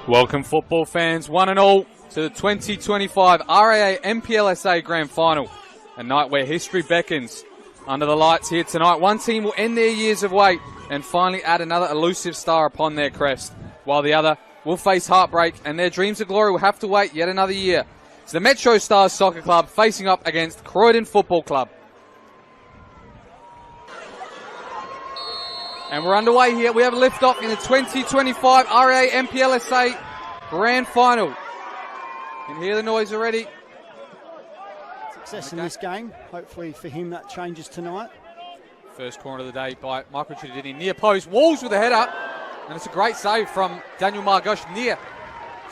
Welcome football fans, one and all, to the 2025 RAA NPLSA Grand Final. A night where history beckons. Under the lights here tonight, one team will end their years of wait and finally add another elusive star upon their crest, while the other will face heartbreak and their dreams of glory will have to wait yet another year. It's the Metro Stars Soccer Club facing up against Croydon Football Club. And we're underway here. We have a lift-off in the 2025 RAA NPLSA Grand Final. You can hear the noise already. Success in this game. Hopefully for him that changes tonight. First corner of the day by Michael Chidini. Near post. Walls with a header. And it's a great save from Daniel Margosh near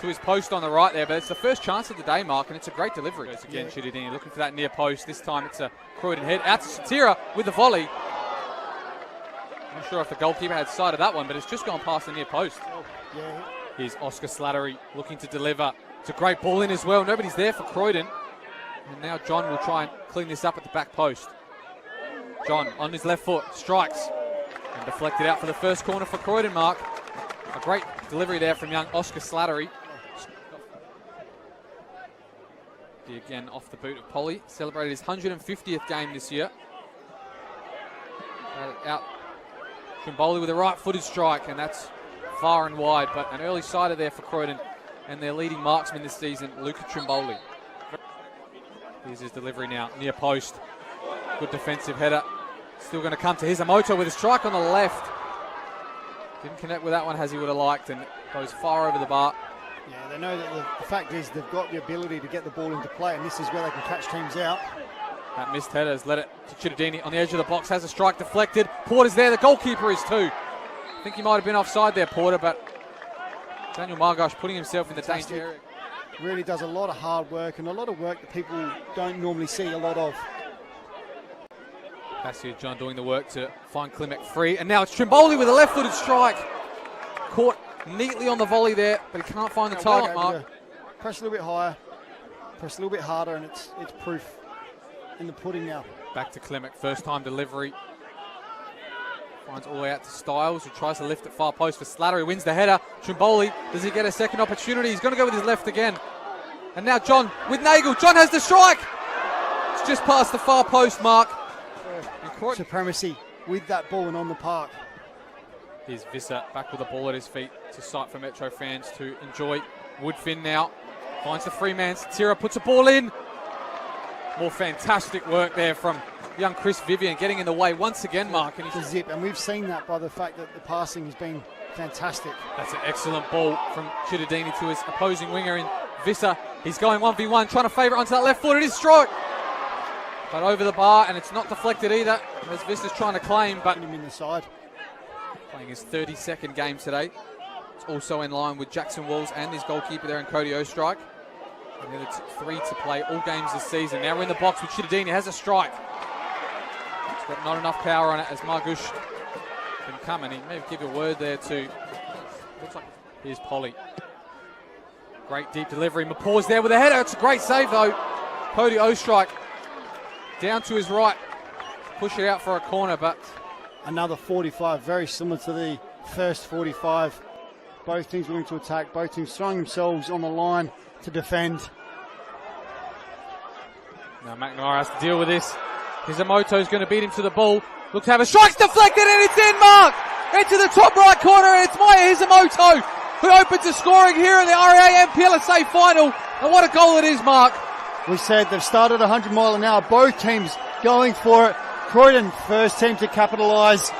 to his post on the right there. But it's the first chance of the day, Mark, and it's a great delivery. Again, Chidini looking for that near post. This time it's a Croydon head. Out to Satira with the volley. Not sure if the goalkeeper had sight of that one, but it's just gone past the near post. Yeah. Here's Oscar Slattery looking to deliver. It's a great ball in as well. Nobody's there for Croydon. And now John will try and clean this up at the back post. John on his left foot, strikes. And deflected out for the first corner for Croydon, Mark. A great delivery there from young Oscar Slattery. Again off the boot of Polly. Celebrated his 150th game this year. Out. Trimboli with a right-footed strike, and that's far and wide, but an early sider there for Croydon and their leading marksman this season, Luca Trimboli. Here's his delivery now, near post. Good defensive header. Still going to come to Hisamoto with a strike on the left. Didn't connect with that one as he would have liked, and goes far over the bar. Yeah, they know that the fact is they've got the ability to get the ball into play, and this is where they can catch teams out. That missed header has led it to Chidini on the edge of the box, has a strike deflected. Porter's there, the goalkeeper is too. I think he might have been offside there, Porter, but Daniel Margosh putting himself in the danger area. Really does a lot of hard work and a lot of work that people don't normally see a lot of. That's John doing the work to find Klimek free, and now it's Trimboli with a left-footed strike. Caught neatly on the volley there, but he can't find the target, Mark. Press a little bit higher, press a little bit harder, and it's proof in the pudding now. Back to Klimek, first time delivery. Finds all the way out to Styles, who tries to lift it far post for Slattery, wins the header. Trimboli, does he get a second opportunity? He's going to go with his left again. And now John with Nagel. John has the strike. It's just past the far post, Mark. Supremacy with that ball and on the park. Here's Visser back with the ball at his feet. It's a sight for Metro fans to enjoy. Woodfin now finds the free man. Satira puts a ball in. More fantastic work there from young Chris Vivian, getting in the way once again, Mark. And he's a zip, and we've seen that by the fact that the passing has been fantastic. That's an excellent ball from Chidadini to his opposing winger in Visser. He's going 1v1, trying to favour it onto that left foot. It is strike, but over the bar, and it's not deflected either, as Visser's trying to claim, but him in the side. Playing his 32nd game today. It's also in line with Jackson Walls and his goalkeeper there in Cody Ostrike. And the other three to play all games this season. Now we're in the box with Chidadini, has a strike. It's got not enough power on it as Margush can come, and he may give a word there to, looks like, here's Polly. Great deep delivery, Mapaws there with a header. It's a great save though. Cody Ostrike down to his right, push it out for a corner, but another 45, very similar to the first 45. Both teams willing to attack, both teams throwing themselves on the line to defend. Now McNamara has to deal with this. Hisamoto's going to beat him to the ball. Look to have a strike, deflected, and it's in, Mark! Into the top right corner, and it's Maya Hisamoto who opens the scoring here in the RAA NPLSA final. And what a goal it is, Mark. We said they've started 100 mile an hour, both teams going for it. Croydon, first team to capitalise.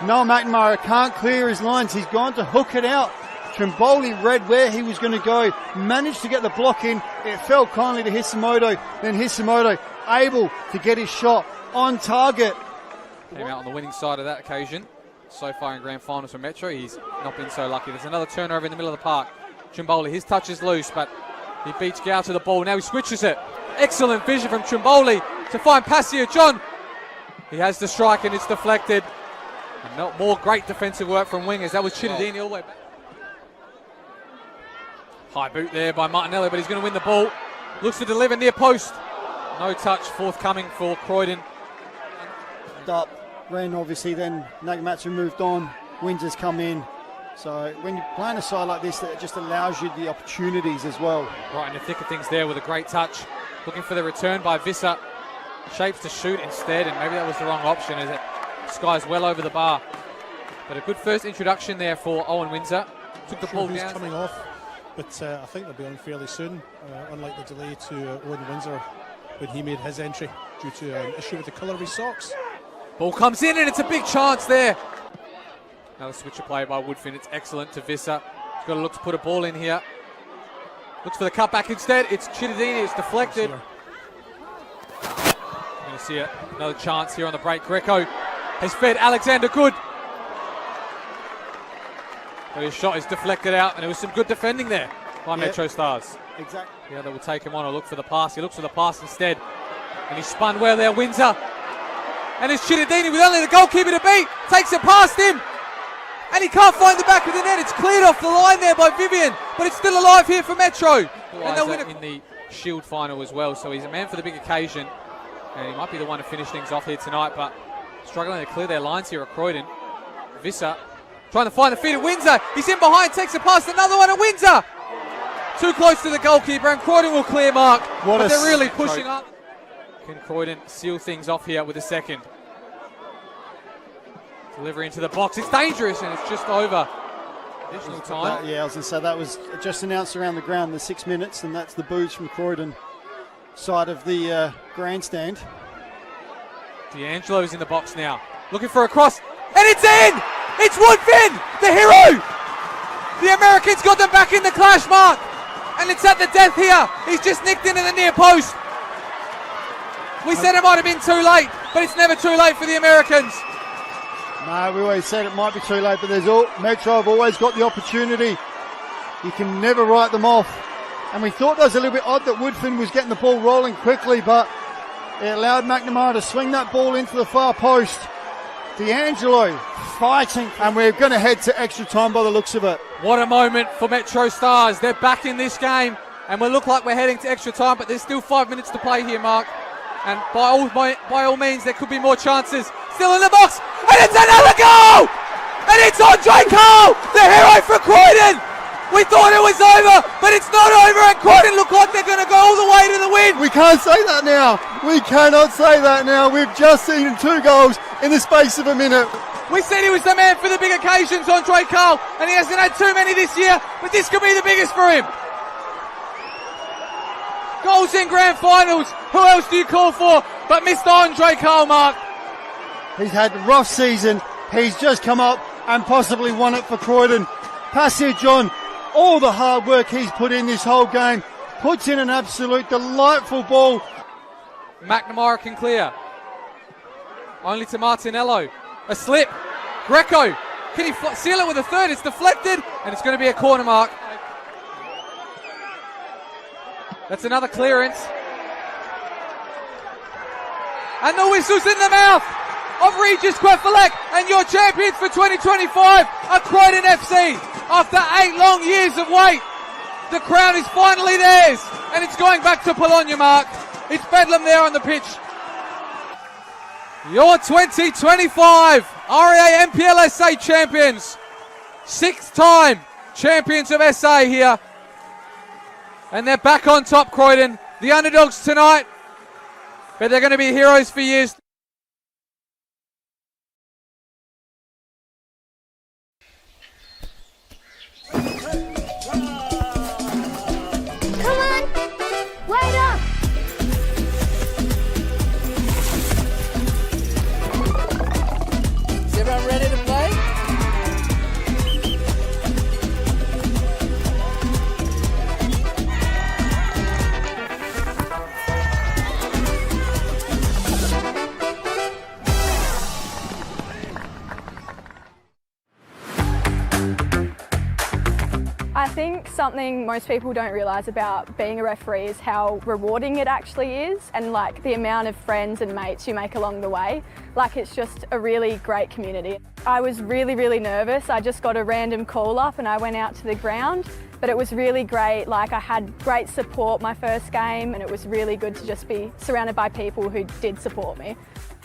Noah McNamara can't clear his lines. He's gone to hook it out. Trimboli read where he was going to go, managed to get the block in. It fell kindly to Hisimoto. Then Hisimoto able to get his shot on target. Came out on the winning side of that occasion. So far in grand finals for Metro, he's not been so lucky. There's another turnover in the middle of the park. Trimboli, his touch is loose, but he beats Gow to the ball. Now he switches it. Excellent vision from Trimboli to find Passia John. He has the strike and it's deflected. And not more great defensive work from wingers. That was Chittadini all the way back. High boot there by Martinelli, but he's going to win the ball. Looks to deliver near post. No touch forthcoming for Croydon. Up, Ren obviously, then Nagamatsu moved on. Windsor's come in. So when you're playing a side like this, that just allows you the opportunities as well. Right in the thick of things there with a great touch. Looking for the return by Visser. Shapes to shoot instead, and maybe that was the wrong option as it skies well over the bar. But a good first introduction there for Owen Windsor. Took the ball down. Coming off, but I think they'll be on fairly soon, unlike the delay to Owen Windsor when he made his entry due to an issue with the colour of his socks. Ball comes in and it's a big chance there. Another switcher play by Woodfin. It's excellent to Visser. He's got to look to put a ball in here. Looks for the cutback instead. It's Chittadini. It's deflected. Going to see another chance here on the break. Greco has fed Alexander Good. But his shot is deflected out, and there was some good defending there by Metro Stars. Exactly. The other will take him on or look for the pass. He looks for the pass instead. And he spun well there, Windsor. And it's Chittadini with only the goalkeeper to beat. Takes it past him. And he can't find the back of the net. It's cleared off the line there by Vivian. But it's still alive here for Metro. And they'll win it in the Shield final as well. So he's a man for the big occasion. And he might be the one to finish things off here tonight. But struggling to clear their lines here at Croydon. Visser trying to find the feet at Windsor. He's in behind. Takes it past another one at Windsor. Too close to the goalkeeper. And Croydon will clear mark. But they're really pushing up. Can Croydon seal things off here with a second? Delivery into the box. It's dangerous and it's just over. Additional time. I was going to say that was just announced around the ground, the 6 minutes, and that's the boos from Croydon side of the grandstand. D'Angelo's in the box now. Looking for a cross. And it's in! It's Woodfin, the hero! The Americans got them back in the clash mark. And it's at the death here. He's just nicked into the near post. We said it might have been too late, but it's never too late for the Americans. No, we always said it might be too late, but Metro have always got the opportunity. You can never write them off. And we thought that was a little bit odd that Woodfin was getting the ball rolling quickly, but it allowed McNamara to swing that ball into the far post. D'Angelo fighting, and we're going to head to extra time by the looks of it. What a moment for Metro Stars. They're back in this game, and we look like we're heading to extra time, but there's still 5 minutes to play here, Mark. And by all means, there could be more chances. Still in the box, and it's another goal! And it's Andre Cole, the hero for Croydon! We thought it was over, but it's not over, and Croydon look like they're going to go all the way to the win. We can't say that now. We cannot say that now. We've just seen 2 goals in the space of a minute. We said he was the man for the big occasions, Andre Cole, and he hasn't had too many this year, but this could be the biggest for him. Goals in grand finals. Who else do you call for but Mr. Andre Cole, Mark? He's had a rough season. He's just come up and possibly won it for Croydon. Passage on. All the hard work he's put in this whole game. Puts in an absolute delightful ball. McNamara can clear. Only to Martinello. A slip. Greco. Can he seal it with a third? It's deflected and it's going to be a corner, Mark. That's another clearance. And the whistle's in the mouth of Regis Quefalek, and your champions for 2025 are Croydon FC. After 8 long years of wait, the crown is finally theirs, and it's going back to Bologna, Mark. It's bedlam there on the pitch. Your 2025 REA NPLSA champions. 6th time champions of SA here. And they're back on top, Croydon. The underdogs tonight, but they're going to be heroes for years. Come on, wait up! Is everyone ready to play? think something most people don't realise about being a referee is how rewarding it actually is, and like the amount of friends and mates you make along the way. Like, it's just a really great community. I was really nervous. I just got a random call up and I went out to the ground, but it was really great. Like, I had great support my first game, and it was really good to just be surrounded by people who did support me.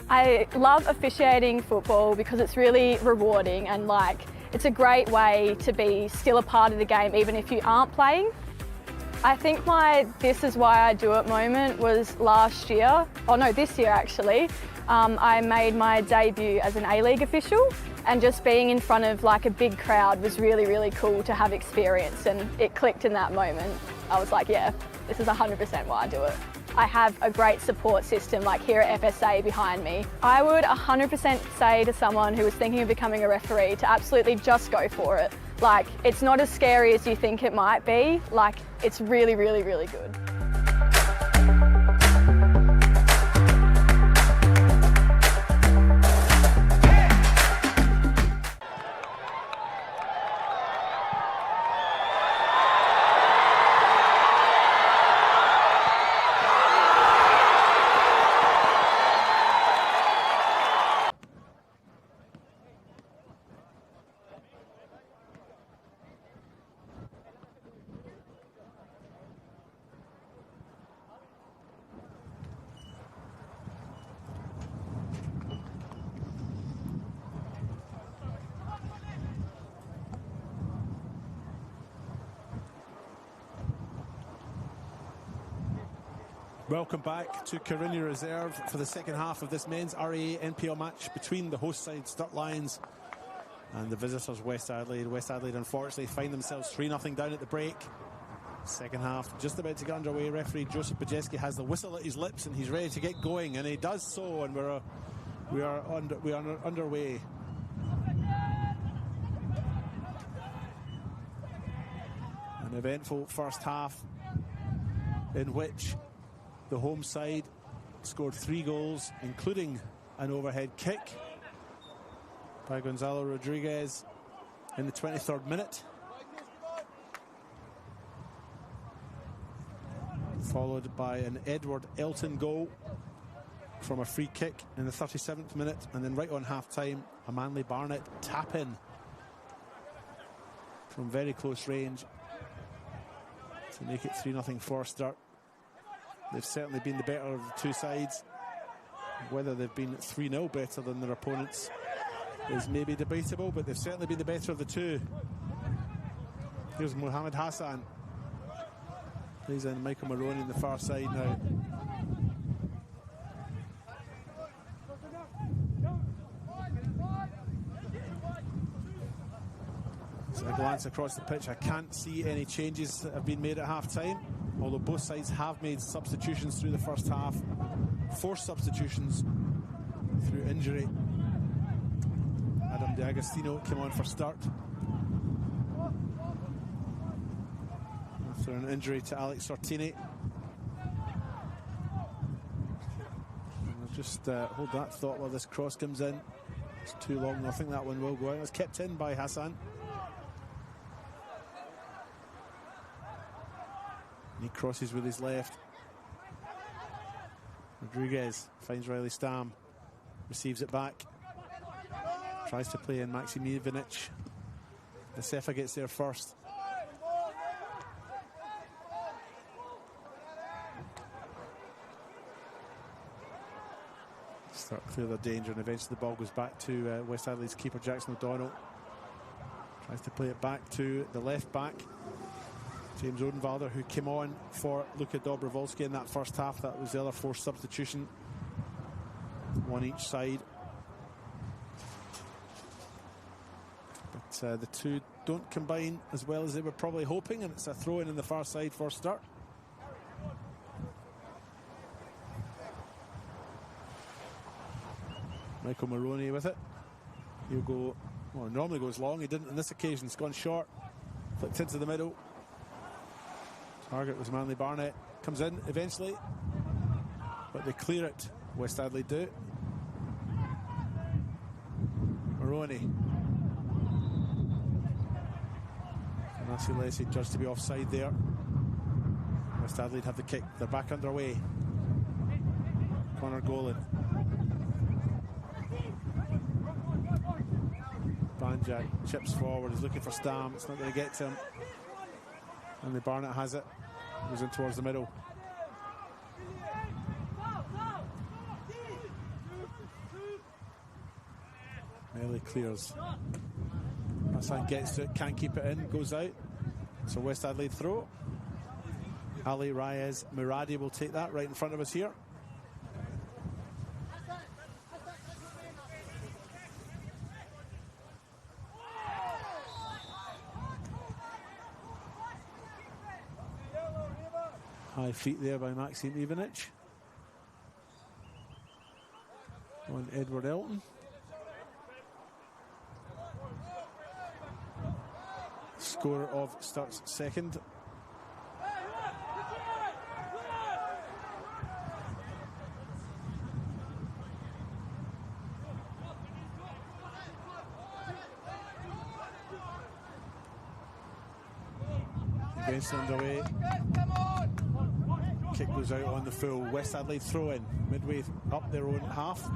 I love officiating football because it's really rewarding, and like, it's a great way to be still a part of the game even if you aren't playing. I think my "this is why I do it" moment was last year, this year actually. I made my debut as an A-League official, and just being in front of like a big crowd was really cool to have experience, and it clicked in that moment. I was like, yeah, this is 100% why I do it. I have a great support system like here at FSA behind me. I would 100% say to someone who was thinking of becoming a referee to absolutely just go for it. Like, it's not as scary as you think it might be. Like, it's really good. Welcome back to Carrinia Reserve for the second half of this men's RAA NPL match between the host side Sturt Lions and the visitors West Adelaide. West Adelaide unfortunately find themselves 3-0 down at the break. Second half just about to get underway. Referee Joseph Bajeski has the whistle at his lips and he's ready to get going, and he does so, and we are underway. An eventful first half in which the home side scored 3 goals, including an overhead kick by Gonzalo Rodriguez in the 23rd minute, followed by an Edward Elton goal from a free kick in the 37th minute, and then right on half-time, a Manly Barnett tap-in from very close range to make it 3-0 for Sturt. They've certainly been the better of the two sides. Whether they've been 3-0 better than their opponents is maybe debatable, but they've certainly been the better of the two. Here's Mohamed Hassan. He's in Michael Maroney in the far side now. So a glance across the pitch, I can't see any changes that have been made at half-time, although both sides have made substitutions through the first half. 4 substitutions through injury. Adam D'Agostino came on for Sturt after an injury to Alex Sortini. Just hold that thought while this cross comes in. It's too long, I think that one will go out. It was kept in by Hassan. He crosses with his left. Rodriguez finds Riley Stam, receives it back, tries to play in Maxim Ivanic. Nasefa gets there first. Start clear their danger, and eventually the ball goes back to West Adelaide's keeper Jackson O'Donnell. Tries to play it back to the left back, James Odenwalder, who came on for Luka Dobrovolsky in that first half. That was the other forced substitution, one each side. But the two don't combine as well as they were probably hoping, and it's a throw-in the far side for Sturt. Michael Maroney with it. He'll go, well, normally goes long. He didn't on this occasion. It's gone short. Flicked into the middle. Target was Manly Barnett. Comes in eventually, but they clear it. West Adelaide do. Maroney. NPLSA judged to be offside there. West Adelaide have the kick. They're back underway. Connor Golan. Banjak chips forward. He's looking for Stam. It's not going to get to him. And the Barnett has it. Goes in towards the middle. Melee clears. Hassan gets to it, can't keep it in, goes out. So West Adelaide throw. Ali Reyes Muradi will take that right in front of us here. High feet there by Maxime Ivanic. On Edward Elton. Scorer of Sturt's second. Against underway. Kick goes out on the full. West Adelaide throw in midway up their own half.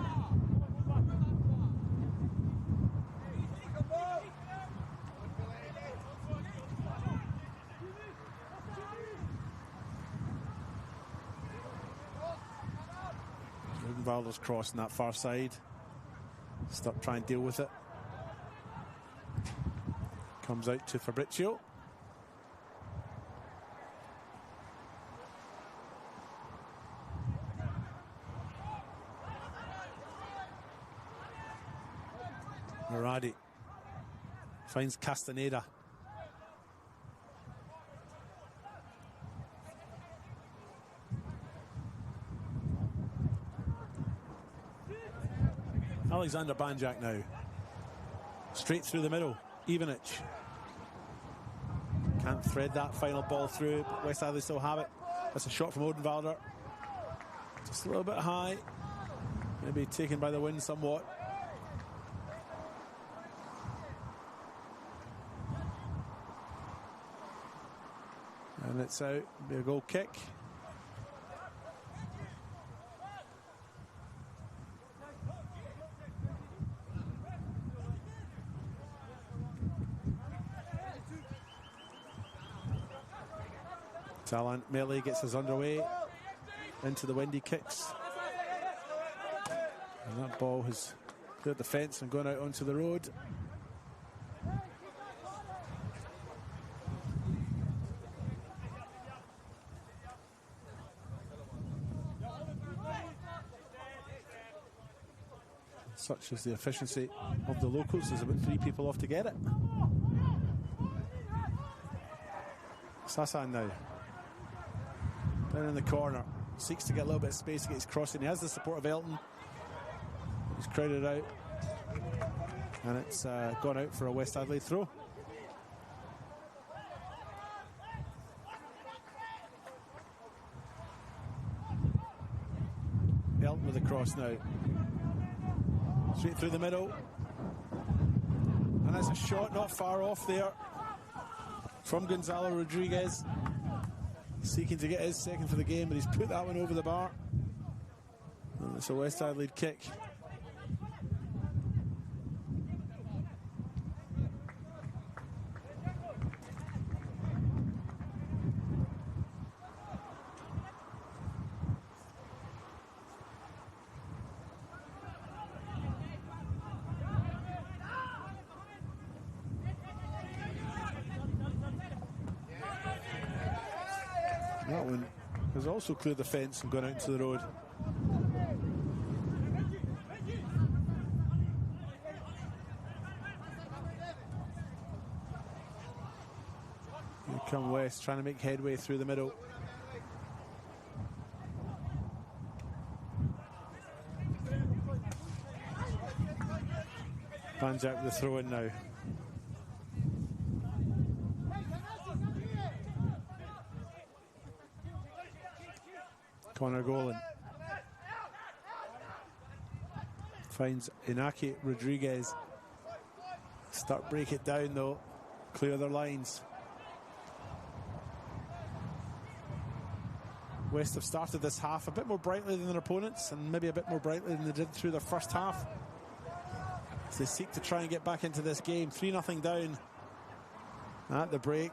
Valder's crossing that far side. Stop trying to deal with it. Comes out to Fabrizio. Muradi finds Castaneda. Alexander Banjak now. Straight through the middle. Ivanic. Can't thread that final ball through, but West Adelaide still have it. That's a shot from Odenwalder. Just a little bit high. Maybe taken by the wind somewhat. And it's out. Be a goal kick. Talan Melee gets us underway into the windy kicks. And that ball has cleared the fence and gone out onto the road. Such is the efficiency of the locals. There's about 3 people off to get it. Sassan now. Down in the corner. Seeks to get a little bit of space to get his crossing. He has the support of Elton. He's crowded out. And it's gone out for a West Adelaide throw. Elton with the cross now. Straight through the middle. And that's a shot not far off there from Gonzalo Rodriguez. Seeking to get his second for the game, but he's put that one over the bar. And it's a West Adelaide kick. That one has also cleared the fence and gone out into the road. Here come West, trying to make headway through the middle. Banjak with the throw in now. Connor Golan finds Inaki Rodriguez. Start break it down though. Clear their lines. West have started this half a bit more brightly than their opponents, and maybe a bit more brightly than they did through their first half, as they seek to try and get back into this game. 3-0 down at the break.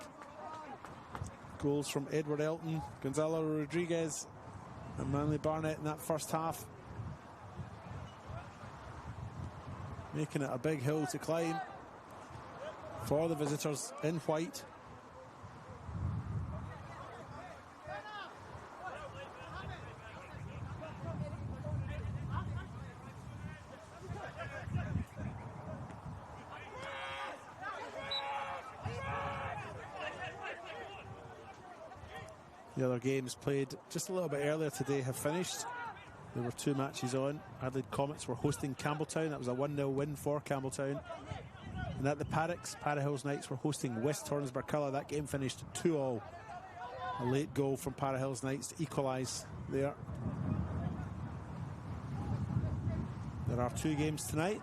Goals from Edward Elton, Gonzalo Rodriguez and Manly Barnett in that first half, making it a big hill to climb for the visitors in white. The other games played just a little bit earlier today have finished. There were 2 matches on. Adelaide Comets were hosting Campbelltown. That was a 1-0 win for Campbelltown. And at the Paddocks, Parahills Knights were hosting West Torrens Barcula. That game finished 2-2. A late goal from Parahills Knights to equalise there. There are 2 games tonight.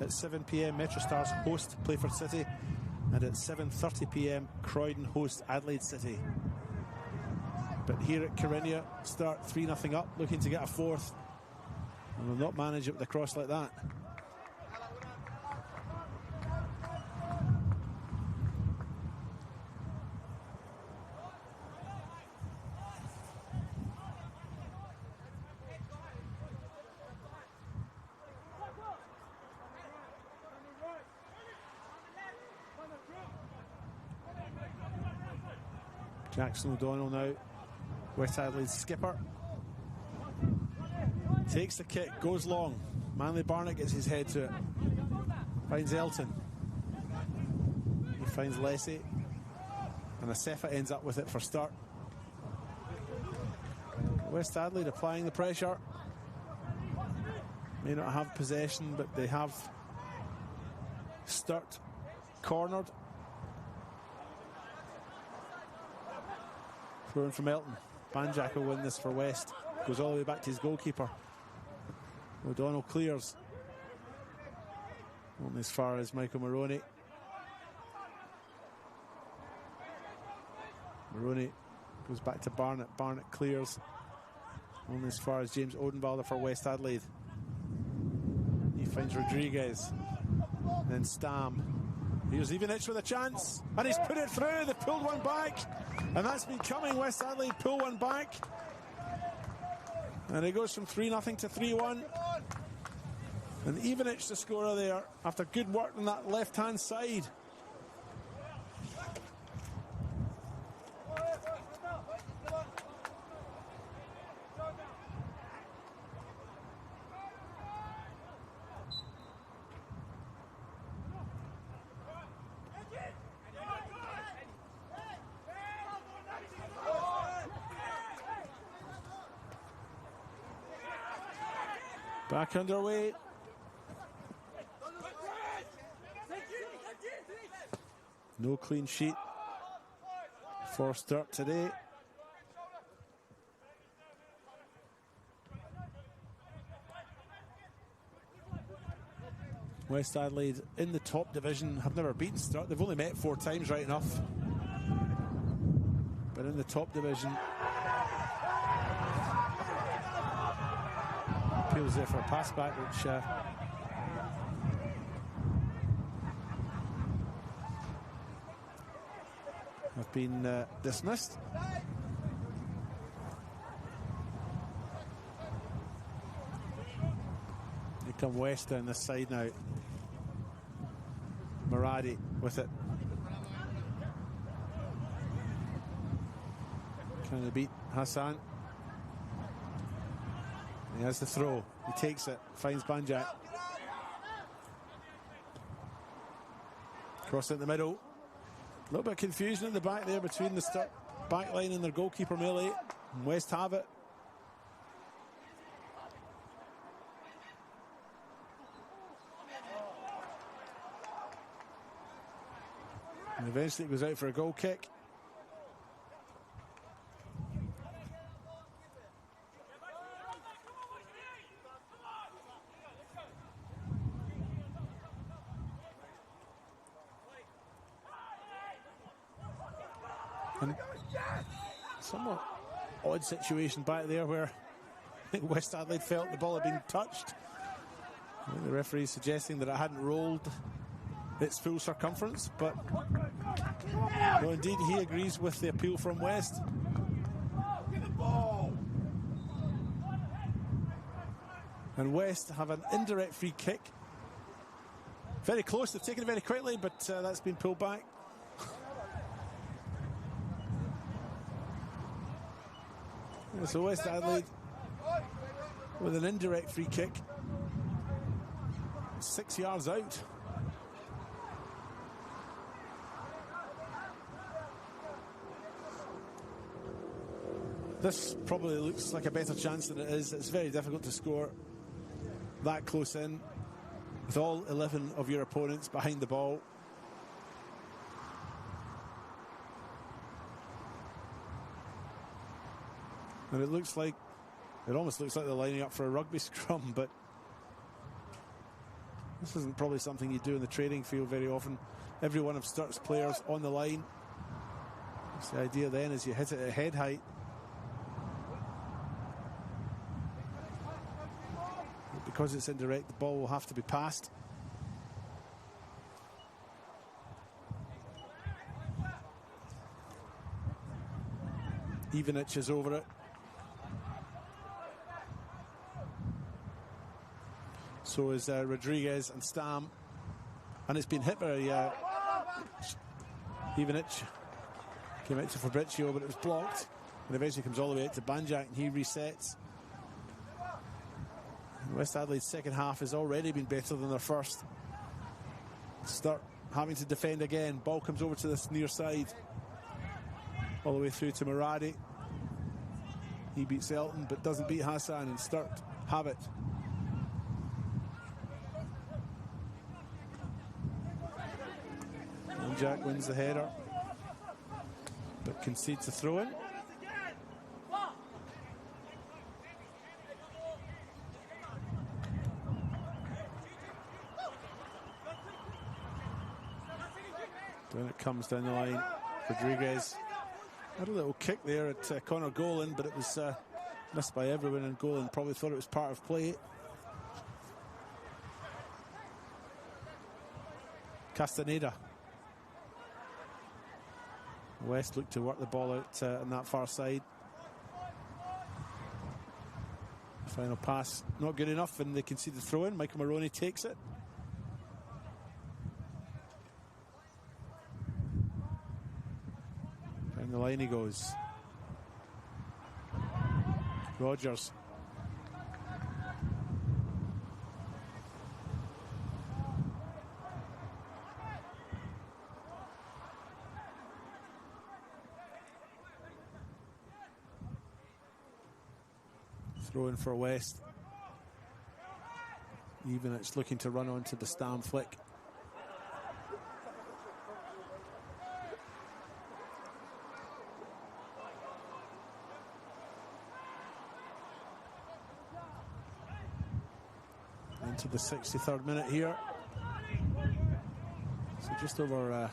At 7 p.m, Metro Stars host Playford City, and at 7:30 p.m, Croydon host Adelaide City. But here at Carina, Sturt 3-0 up, looking to get a 4th, and will not manage it with a cross like that. Jackson O'Donnell now, West Adelaide's skipper. Takes the kick, goes long. Manly Barnett gets his head to it. Finds Elton. He finds Lessie. And Asefa ends up with it for Sturt. West Adelaide applying the pressure. May not have possession, but they have Sturt cornered. Thrown from Elton. Banjak will win this for West. Goes all the way back to his goalkeeper. O'Donnell clears. Only as far as Michael Maroney. Maroney goes back to Barnett. Barnett clears. Only as far as James Odenwalder for West Adelaide. He finds Rodriguez. And then Stam. Here's Ivanich with a chance, and he's put it through. They pulled one back, and that's been coming. West Adelaide pull one back, and it goes from 3-0 to 3-1. And Ivanich the scorer there after good work on that left-hand side. Back underway. No clean sheet for Sturt today. West Adelaide in the top division have never beaten Sturt. They've only met 4 times, right enough. But in the top division, appeals there for a pass back, which have been dismissed. They come West down this side now. Maradi with it. Trying to beat Hassan. He has the throw. He takes it. Finds Banjak. Cross it in the middle. A little bit of confusion at the back there between the Sturt back line and their goalkeeper melee. And West have it. And eventually it goes out for a goal kick. And somewhat odd situation back there where I think West Adelaide felt the ball had been touched. I think the referee is suggesting that it hadn't rolled its full circumference, but no, indeed he agrees with the appeal from West. And West have an indirect free kick. Very close, they've taken it very quickly, but that's been pulled back. So West Adelaide with an indirect free kick, 6 yards out. This probably looks like a better chance than it is. It's very difficult to score that close in with all 11 of your opponents behind the ball. And it almost looks like they're lining up for a rugby scrum, but this isn't probably something you do in the training field very often. Every one of Sturt's players on the line. So the idea then is you hit it at head height. But because it's indirect, the ball will have to be passed. Ivanich is over it. So is Rodriguez and Stam, and it's been hit by Ivanich. Came out to Fabrizio, but it was blocked, and eventually comes all the way out to Banjak, and he resets. And West Adelaide's second half has already been better than their first. Sturt having to defend again. Ball comes over to this near side, all the way through to Muradi. He beats Elton, but doesn't beat Hassan, and Sturt have it. Jack wins the header, but concedes a throw-in. Then it comes down the line. Rodriguez had a little kick there at Connor Golan, but it was missed by everyone, and Golan probably thought it was part of play. Castaneda. West looked to work the ball out on that far side. Final pass not good enough, and they concede the throw in. Michael Maroney takes it. Down the line he goes. Rogers. Throw in for West. Even it's looking to run onto the Stam flick. Into the 63rd minute here. So just over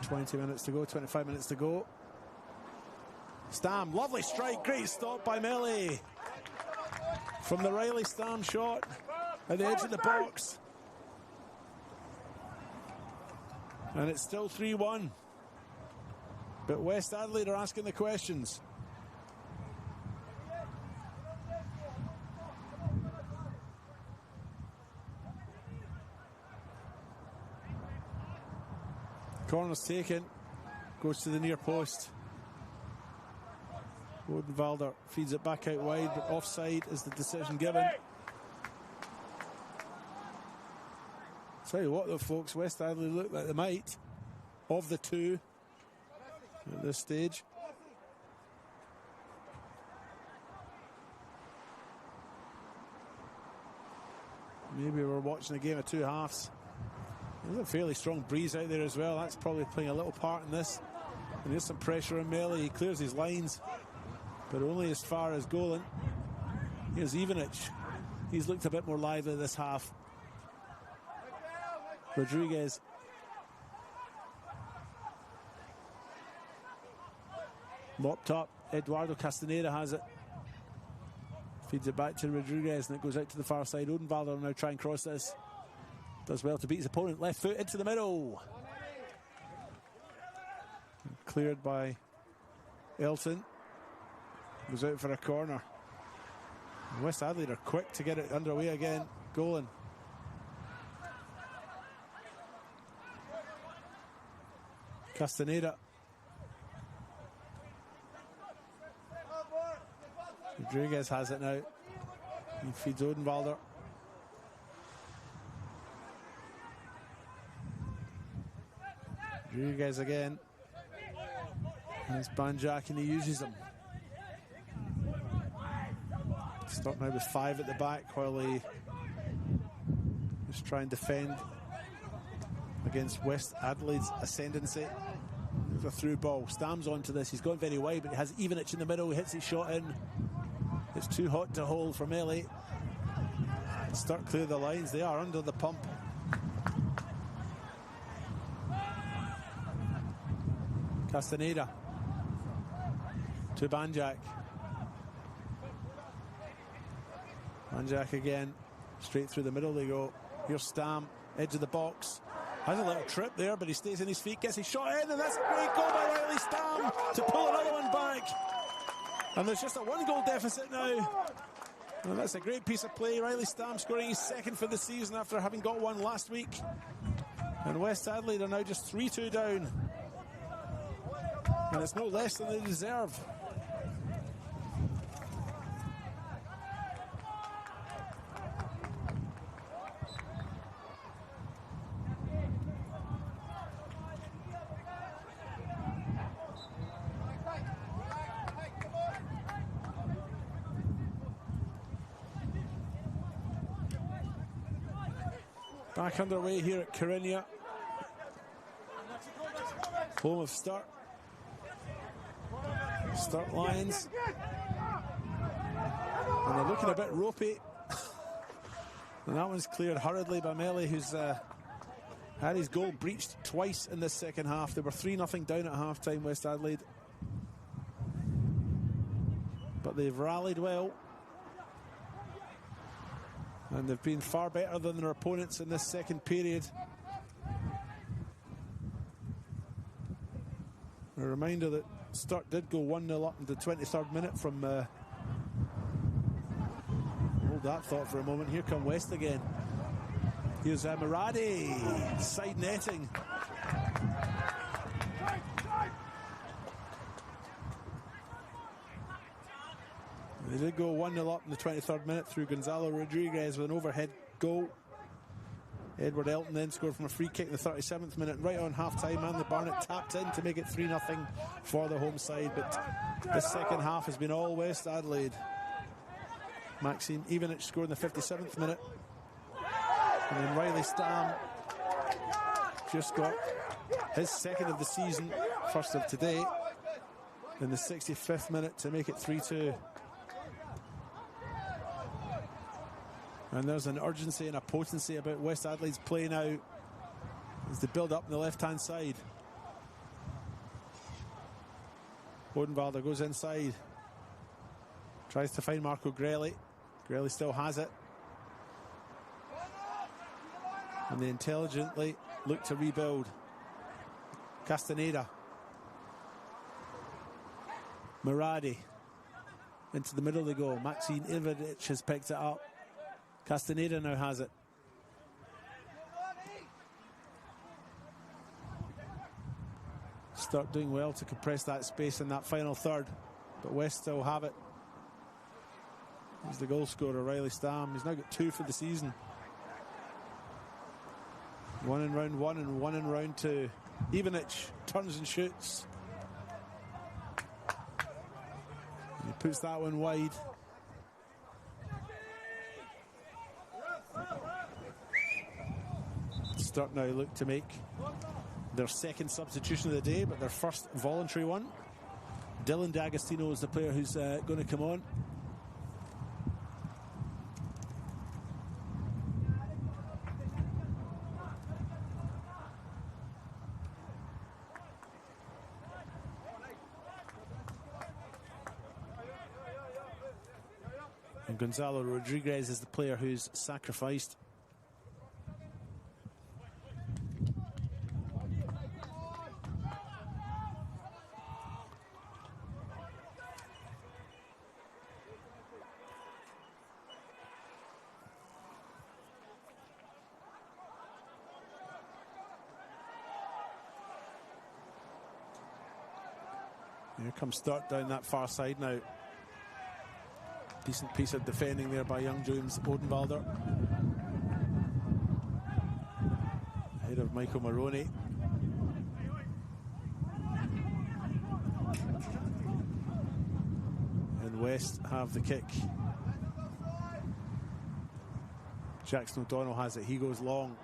20 minutes to go, 25 minutes to go. Stam, lovely strike, great stop by Melly. From the Riley Stam shot at the edge of the box. And it's still 3-1. But West Adelaide are asking the questions. Corner's taken, goes to the near post. Odenwalder feeds it back out wide, but offside is the decision given. Tell you what though, folks, West Adelaide look like they might, of the two at this stage. Maybe we're watching a game of two halves. There's a fairly strong breeze out there as well. That's probably playing a little part in this. And there's some pressure on Melly. He clears his lines, but only as far as Golan. Here's Ivanich. He's looked a bit more lively this half. Mopped up. Eduardo Castaneda has it. Feeds it back to Rodriguez and it goes out to the far side. Odenwalder will now try and cross this. Does well to beat his opponent. Left foot into the middle. Cleared by Elton. Goes out for a corner. West Adelaide are quick to get it underway again. Golan. Castaneda. Rodriguez has it now. He feeds Odenwalder. Rodriguez again. And it's Banjak and he uses them. Start now with 5 at the back while he just try and defend against West Adelaide's ascendancy. There's a through ball. Stam's onto this. He's gone very wide, but he has Ivanich in the middle. He hits his shot in. It's too hot to hold from Ellie. Start clear the lines. They are under the pump. Castaneda to Banjak. Banjak again. Straight through the middle they go. Here's Stam, edge of the box. Has a little trip there, but he stays in his feet, gets his shot in, and that's a great goal by Riley Stam to pull another one back. And there's just a 1-goal deficit now. And that's a great piece of play. Riley Stam scoring his second for the season after having got one last week. And West Adelaide are now just 3-2 down. And it's no less than they deserve. Back underway here at Carina, home of Sturt. Sturt Lions. And they're looking a bit ropey. And that one's cleared hurriedly by Melly, who's had his goal breached twice in this second half. They were 3-0 down at half-time, West Adelaide. But they've rallied well. And they've been far better than their opponents in this second period. A reminder that Sturt did go 1-0 up in the 23rd minute from... hold that thought for a moment. Here come West again. Here's Muradi. Side netting. They did go 1-0 up in the 23rd minute through Gonzalo Rodriguez with an overhead goal. Edward Elton then scored from a free kick in the 37th minute. Right on half-time, Manly Barnett tapped in to make it 3-0 for the home side. But this second half has been all West Adelaide. Maxime Ivanich scored in the 57th minute. And then Riley Stam just got his second of the season, first of today, in the 65th minute to make it 3-2. And there's an urgency and a potency about West Adelaide's play now as they build up on the left-hand side. Odenwalder goes inside. Tries to find Marco Grelli. Grelli still has it. And they intelligently look to rebuild. Castaneda. Muradi. Into the middle they go. Maxine Ivanich has picked it up. Castaneda now has it. Start doing well to compress that space in that final third, but West still have it. He's the goal scorer, Riley Stam. He's now got 2 for the season. 1 in round 1 and 1 in round 2. Ivanich turns and shoots. And he puts that one wide. Sturt now look to make their second substitution of the day, but their first voluntary one. Dylan D'Agostino is the player who's going to come on. And Gonzalo Rodriguez is the player who's sacrificed. Here comes Sturt down that far side now. Decent piece of defending there by young James Odenwalder. Ahead of Michael Maroney. And West have the kick. Jackson O'Donnell has it. He goes long.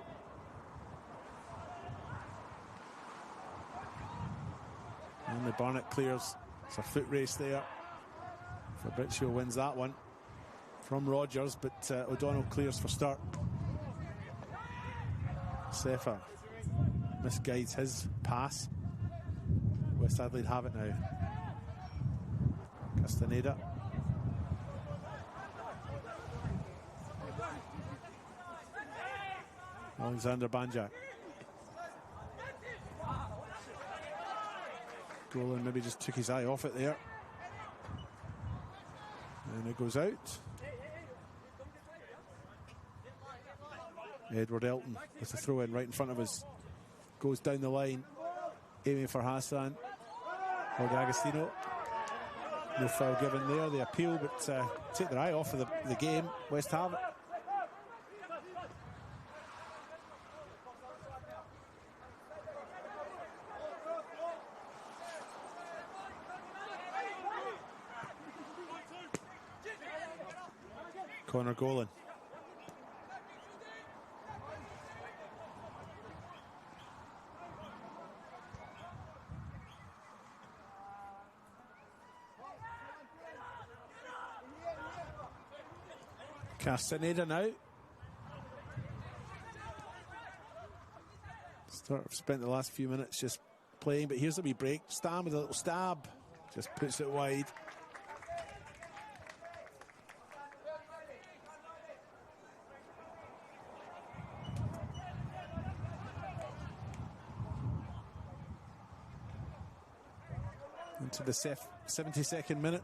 Only Barnett clears. It's a foot race there. Fabrizio wins that one from Rogers, but O'Donnell clears for Sturt. Sefa misguides his pass. West Adelaide have it now. Castaneda. Alexander Banjak. Golan maybe just took his eye off it there. And it goes out. Edward Elton with the throw in right in front of us. Goes down the line. Aiming for Hassan. Or D'Agostino. No foul given there. They appeal, but take their eye off of the game. West have it. Connor Golan. Castaneda now. Sturt spent the last few minutes just playing, but here's a wee break. Stam with a little stab. Just puts it wide. Into the 72nd minute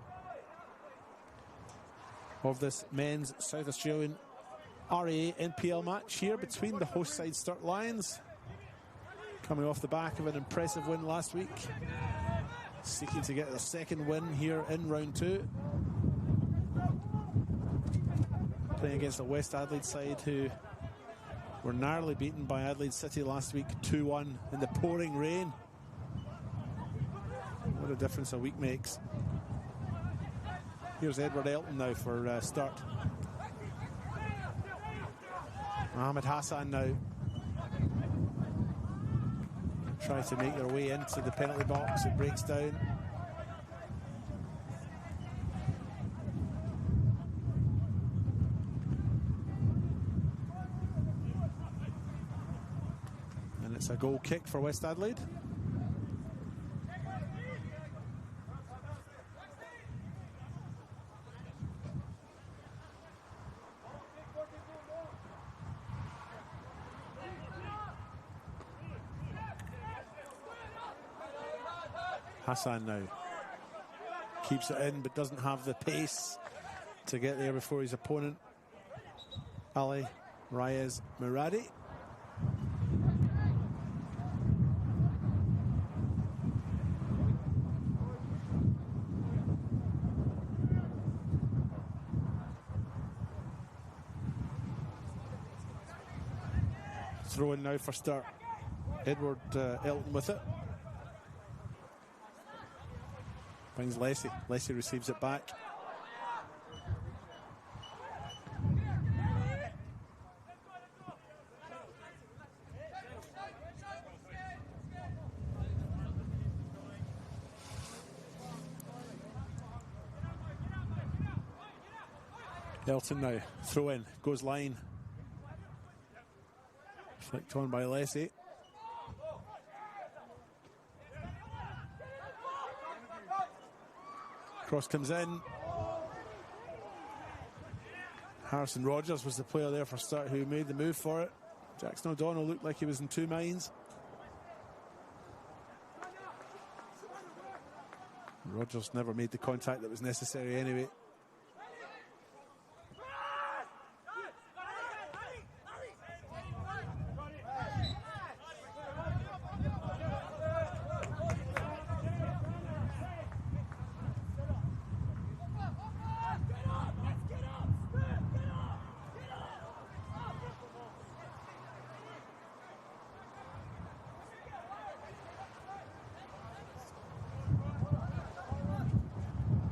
of this men's South Australian RAA NPL match here between the host side Sturt Lions, coming off the back of an impressive win last week, seeking to get their second win here in round 2, playing against the West Adelaide side who were narrowly beaten by Adelaide City last week 2-1 in the pouring rain. What a difference a week makes. Here's Edward Elton now for Sturt. Mohamed Hassan now try to make their way into the penalty box. It breaks down. And it's a goal kick for West Adelaide. Hassan now keeps it in but doesn't have the pace to get there before his opponent Ali Reyes Muradi. Throw in now for Sturt. Edward Elton with it. Brings Lessie. Lessie receives it back. Elton now. Throw in. Goes line. Flicked on by Lessie. Cross comes in. Harrison Rogers was the player there for Sturt who made the move for it. Jackson O'Donnell looked like he was in two minds. Rogers never made the contact that was necessary anyway.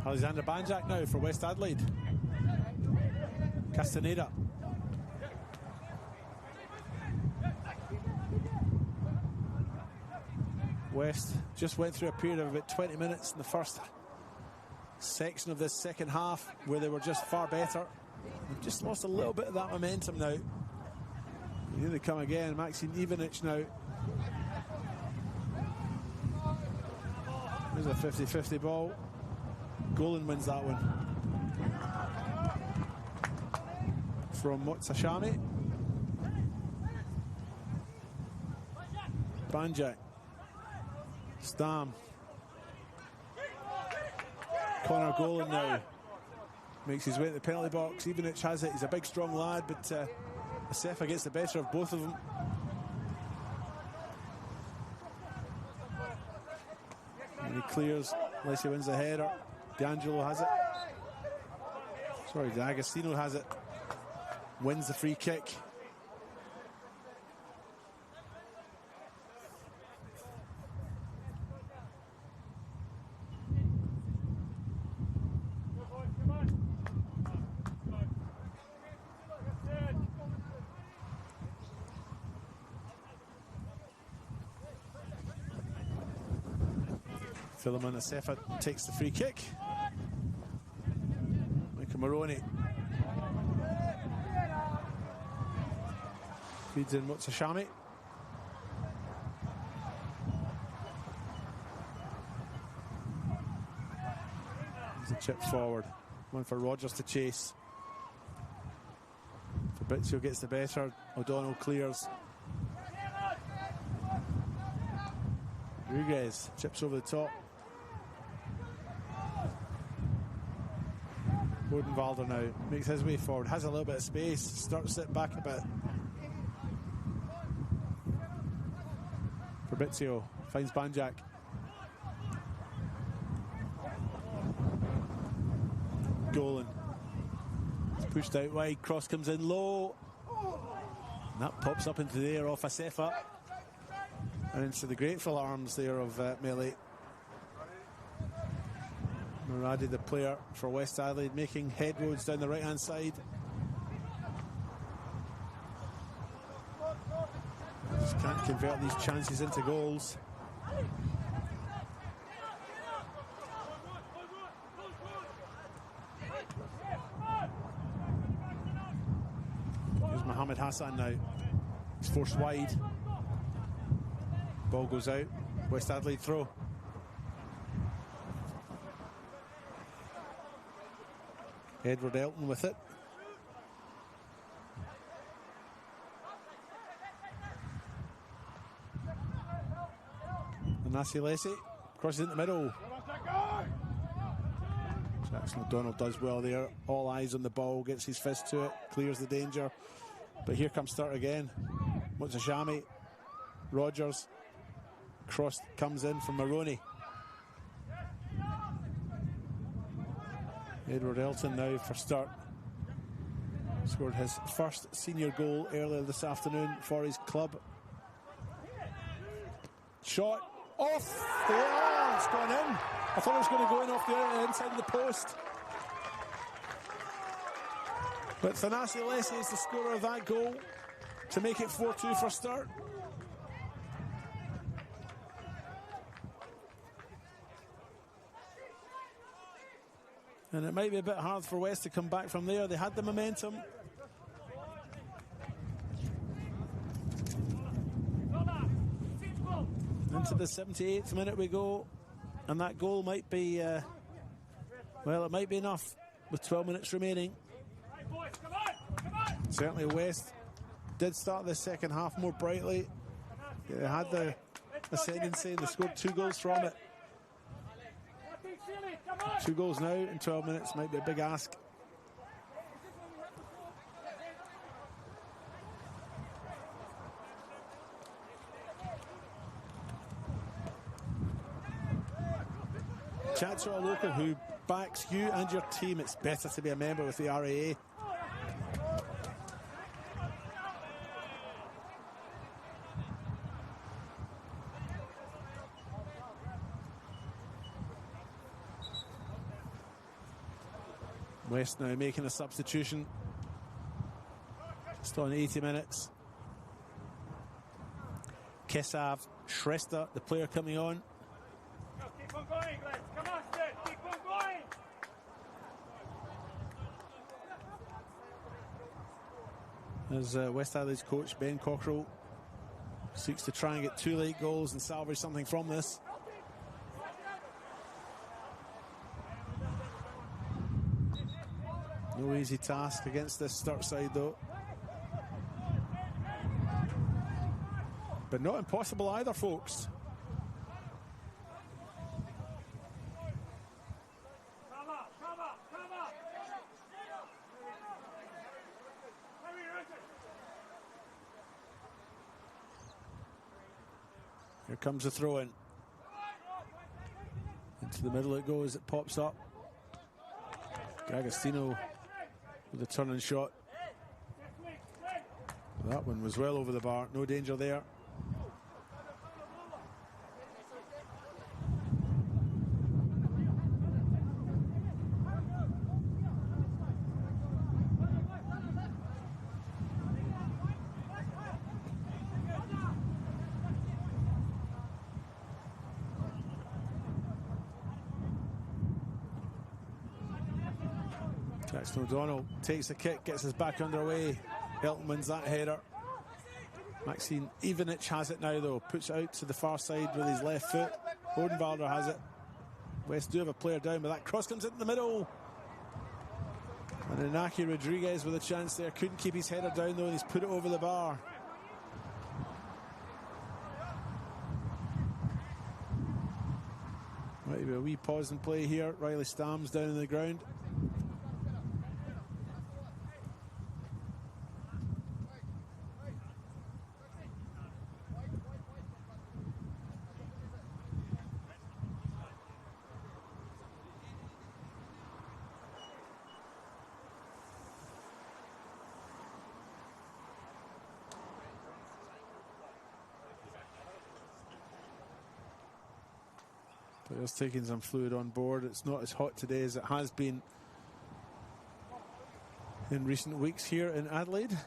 Alexander Banjak now for West Adelaide. Castaneda. West just went through a period of about 20 minutes in the first section of this second half where they were just far better. They've just lost a little bit of that momentum now. Here they come again. Maxim Ivanic now. There's a 50-50 ball. Golan wins that one. From Motsashami. Banjak. Stam. Connor Golan now makes his way to the penalty box. Ivanic has it. He's a big, strong lad, but Asefa gets the better of both of them. And he clears unless he wins the header. D'Angelo has it. Sorry, D'Agostino has it. Wins the free kick. Philemon Asefa takes the free kick. Michael Maroney feeds in Motsashami. There's a chip forward. One for Rogers to chase. Fabrizio gets the better. O'Donnell clears. Rodriguez chips over the top. Bodenwalder now makes his way forward, has a little bit of space, starts it back a bit. Fabrizio finds Banjak. Golan. It's pushed out wide, cross comes in low. And that pops up into the air off Asefa. And into the grateful arms there of Melee. Muradi, the player for West Adelaide, making headroads down the right-hand side. Just can't convert these chances into goals. Here's Mohammed Hassan now. He's forced wide. Ball goes out. West Adelaide throw. Edward Elton with it. NPLSA crosses into the middle. Jackson O'Donnell does well there. All eyes on the ball, gets his fist to it, clears the danger. But here comes Sturt again. Motsashami, Rogers. Cross comes in from Maroney. Edward Elton now for Sturt. Scored his first senior goal earlier this afternoon for his club. Shot off. Oh, it's gone in. I thought it was going to go in off the inside of the post. But NPLSA is the scorer of that goal to make it 4-2 for Sturt. And it might be a bit hard for West to come back from there. They had the momentum. Into the 78th minute we go. And that goal might be, well, it might be enough with 12 minutes remaining. Hey boys, come on! Certainly West did start the second half more brightly. They had the ascendancy and they scored 2 goals from it. 2 goals now in 12 minutes might be a big ask. Chat to a local who backs you and your team. It's better to be a member with the RAA. West now making a substitution. Just on 80 minutes. Kesav Shrestha, the player coming on. Keep on going, lads. Come on, Sturt. Keep on going. As West Adelaide's coach, Ben Cockrell, seeks to try and get 2 late goals and salvage something from this. No easy task against this Sturt side, though. But not impossible either, folks. Here comes the throw in. Into the middle it goes, it pops up. D'Agostino with a turning shot. That one was well over the bar, no danger there. Jackson O'Donnell takes the kick, gets us back underway. Elton wins that header. Maxine Ivanich has it now, though. Puts it out to the far side with his left foot. Odenwalder has it. West do have a player down, but that cross comes into the middle. And Inaki Rodriguez with a chance there. Couldn't keep his header down, though, and he's put it over the bar. Might be a wee pause and play here. Riley Stam's down on the ground. Players taking some fluid on board. It's not as hot today as it has been in recent weeks here in Adelaide.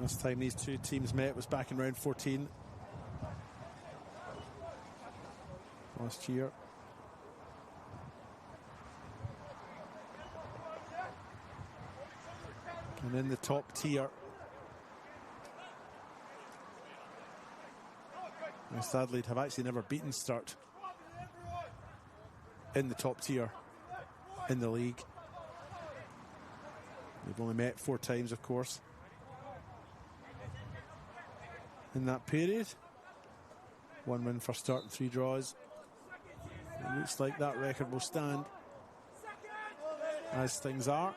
Last time these two teams met was back in round 14 last year. And in the top tier, West Adelaide have actually never beaten Sturt in the top tier in the league. They've only met 4 times, of course, in that period. 1 win for Sturt and 3 draws. It looks like that record will stand as things are.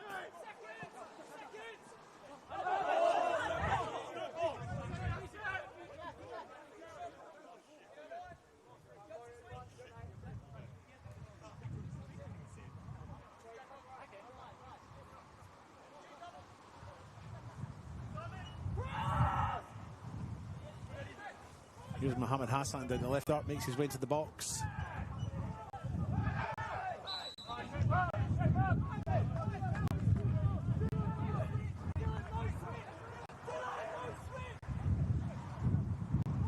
Here's Mohammed Hassan down the left arc, makes his way to the box.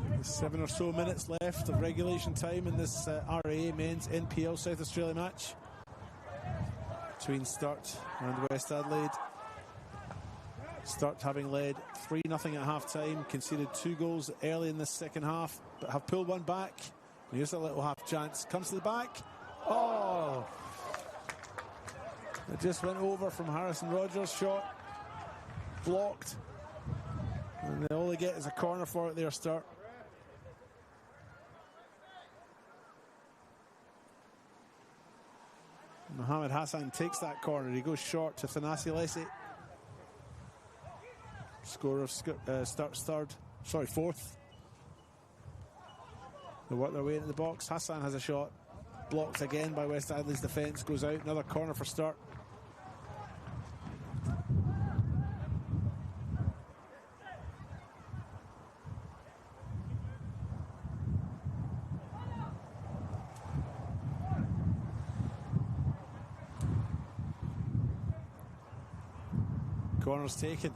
There's 7 or so minutes left of regulation time in this RAA men's NPL South Australia match between Sturt and West Adelaide. Sturt having led 3-0 at half time, conceded 2 goals early in the second half, but have pulled one back Here's a little half chance. Comes to the back. Oh! It just went over from Harrison Rogers' shot. Blocked. And all they get is a corner for it there, Sturt. Mohamed Hassan takes that corner. He goes short to Thanasi Lessie. Scorer of Sturt's fourth. They work their way into the box. Hassan has a shot. Blocked again by West Adelaide's defence. Goes out. Another corner for Sturt. Corner's taken.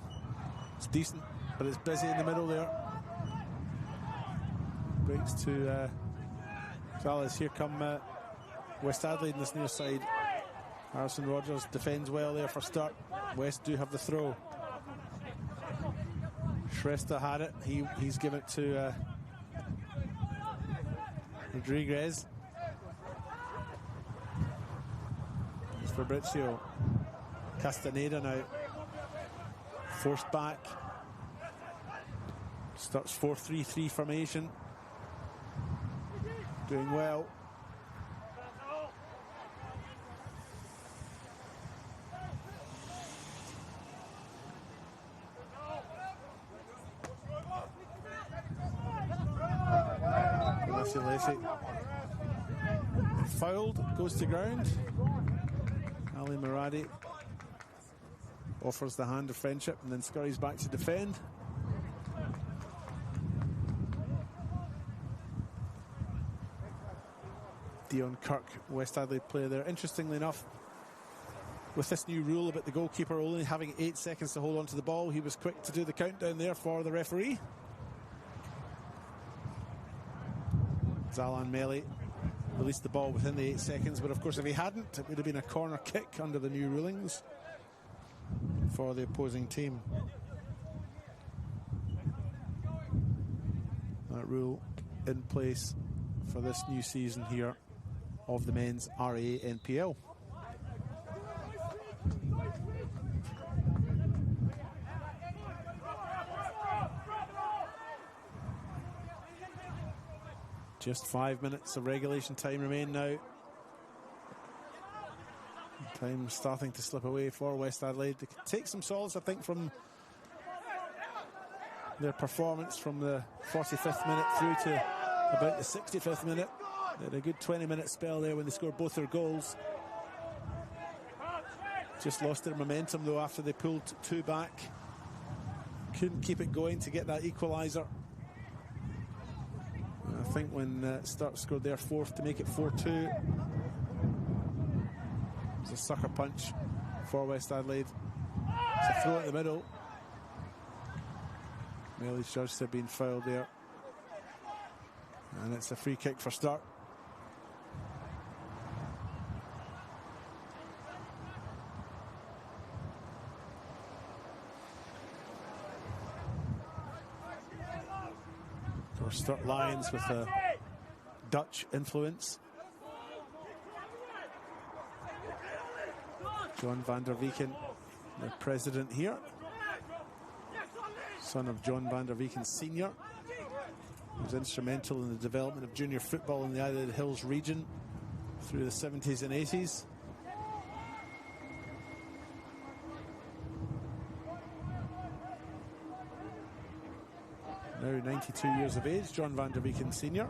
It's decent, but it's busy in the middle there. Breaks to Alice. Here come West Adelaide in this near side. Harrison Rogers defends well there for Sturt. West do have the throw. Shrestha had it. He's given it to Rodriguez. It's Fabrizio. Castaneda now. Forced back. Starts 4-3-3 formation. Doing well. Lessie. Fouled, goes to ground. Ali Muradi offers the hand of friendship and then scurries back to defend. Dion Kirk, West Adelaide player there. Interestingly enough, with this new rule about the goalkeeper only having 8 seconds to hold on to the ball, he was quick to do the countdown there for the referee. Zalan Meli released the ball within the 8 seconds, but of course if he hadn't, it would have been a corner kick under the new rulings for the opposing team. That rule in place for this new season here of the men's RA NPL. Just 5 minutes of regulation time remain now. Time starting to slip away for West Adelaide. They could take some solace, I think, from their performance from the 45th minute through to about the 65th minute. They had a good 20-minute spell there when they scored both their goals. Just lost their momentum, though, after they pulled 2 back. Couldn't keep it going to get that equaliser. I think when Sturt scored their 4th to make it 4-2, it was a sucker punch for West Adelaide. It's a throw at the middle. Meli's judged to have been fouled there. And it's a free kick for Sturt. Sturt Lions with a Dutch influence. John van der Wieken, the president here. Son of John van der Wieken Sr. He was instrumental in the development of junior football in the Adelaide Hills region through the 70s and 80s. Now 92 years of age, John van der Wieken Sr.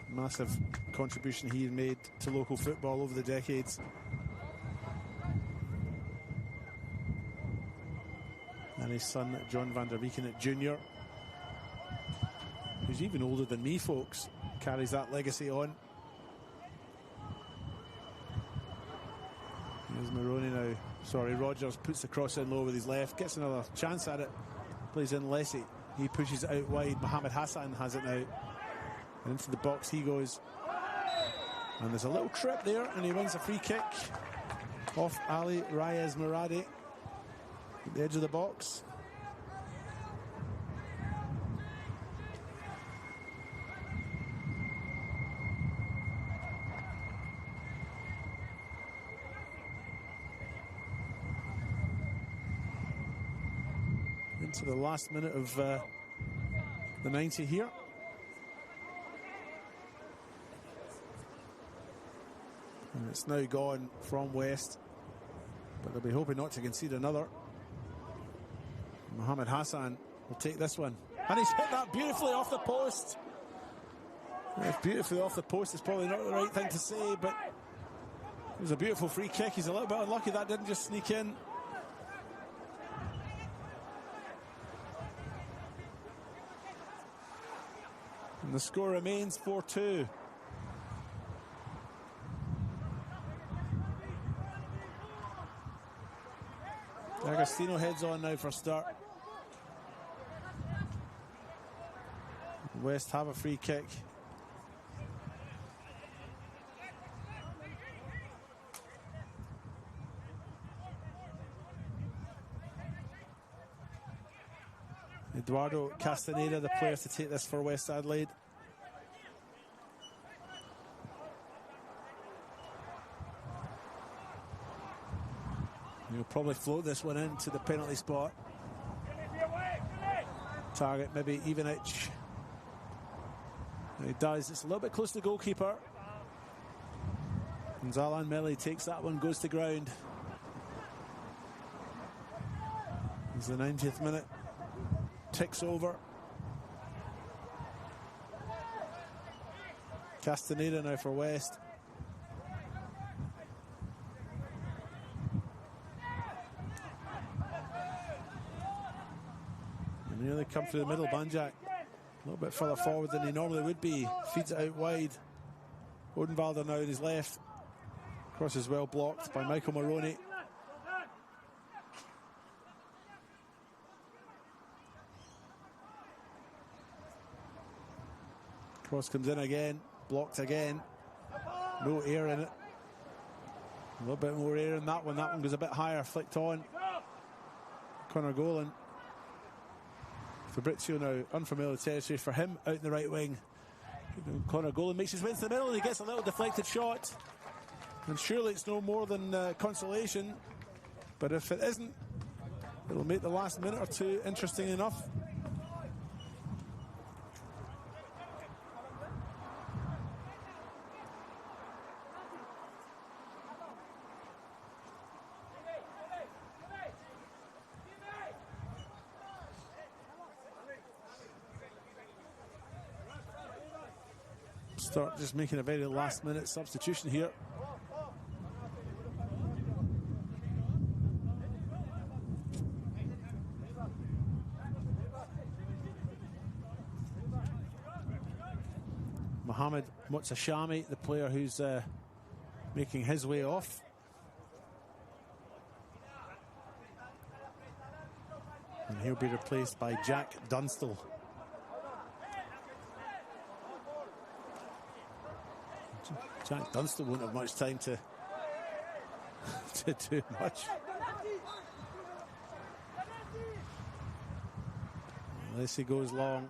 Massive contribution he made to local football over the decades. And his son, John van der Wieken Jr., who's even older than me, folks, carries that legacy on. Here's Maroney now. Sorry, Rogers puts the cross in low with his left, gets another chance at it, plays in Lessie. He pushes it out wide. Mohamed Hassan has it now. And into the box he goes. And there's a little trip there, and he wins a free kick off Ali Reyes Muradi. at the edge of the box. Into the last minute of the 90 here. And it's now gone from West, but they'll be hoping not to concede another. Mohammed Hassan will take this one. And he's hit that beautifully off the post. It's beautifully off the post. It's probably not the right thing to say, but it was a beautiful free kick. He's a little bit unlucky that didn't just sneak in. And the score remains 4-2. Agostino heads on now for Sturt. West have a free kick. Eduardo Castaneda, the player to take this for West Adelaide. He'll probably float this one into the penalty spot. Target maybe Ivanic. He does. It's a little bit close to the goalkeeper. And Zalan Meli takes that one, goes to ground. As the 90th minute ticks over. Castaneda now for West. And nearly come through the middle, Banjak. A little bit further forward than he normally would be. Feeds it out wide. Odenwalder now on his left. Cross is well blocked by Michael Maroney. Cross comes in again, blocked again. No air in it. A little bit more air in that one. That one goes a bit higher, flicked on. Connor Golan. Fabrizio now, unfamiliar territory for him, out in the right wing. Connor Golan makes his way into the middle and he gets a little deflected shot. And surely it's no more than consolation. But if it isn't, it'll make the last minute or two interesting enough. Sturt just making a very last minute substitution here. Mohamed Motsashami, the player who's making his way off. And he'll be replaced by Jack Dunstall. Jack Dunstall won't have much time to do much. Unless he goes long.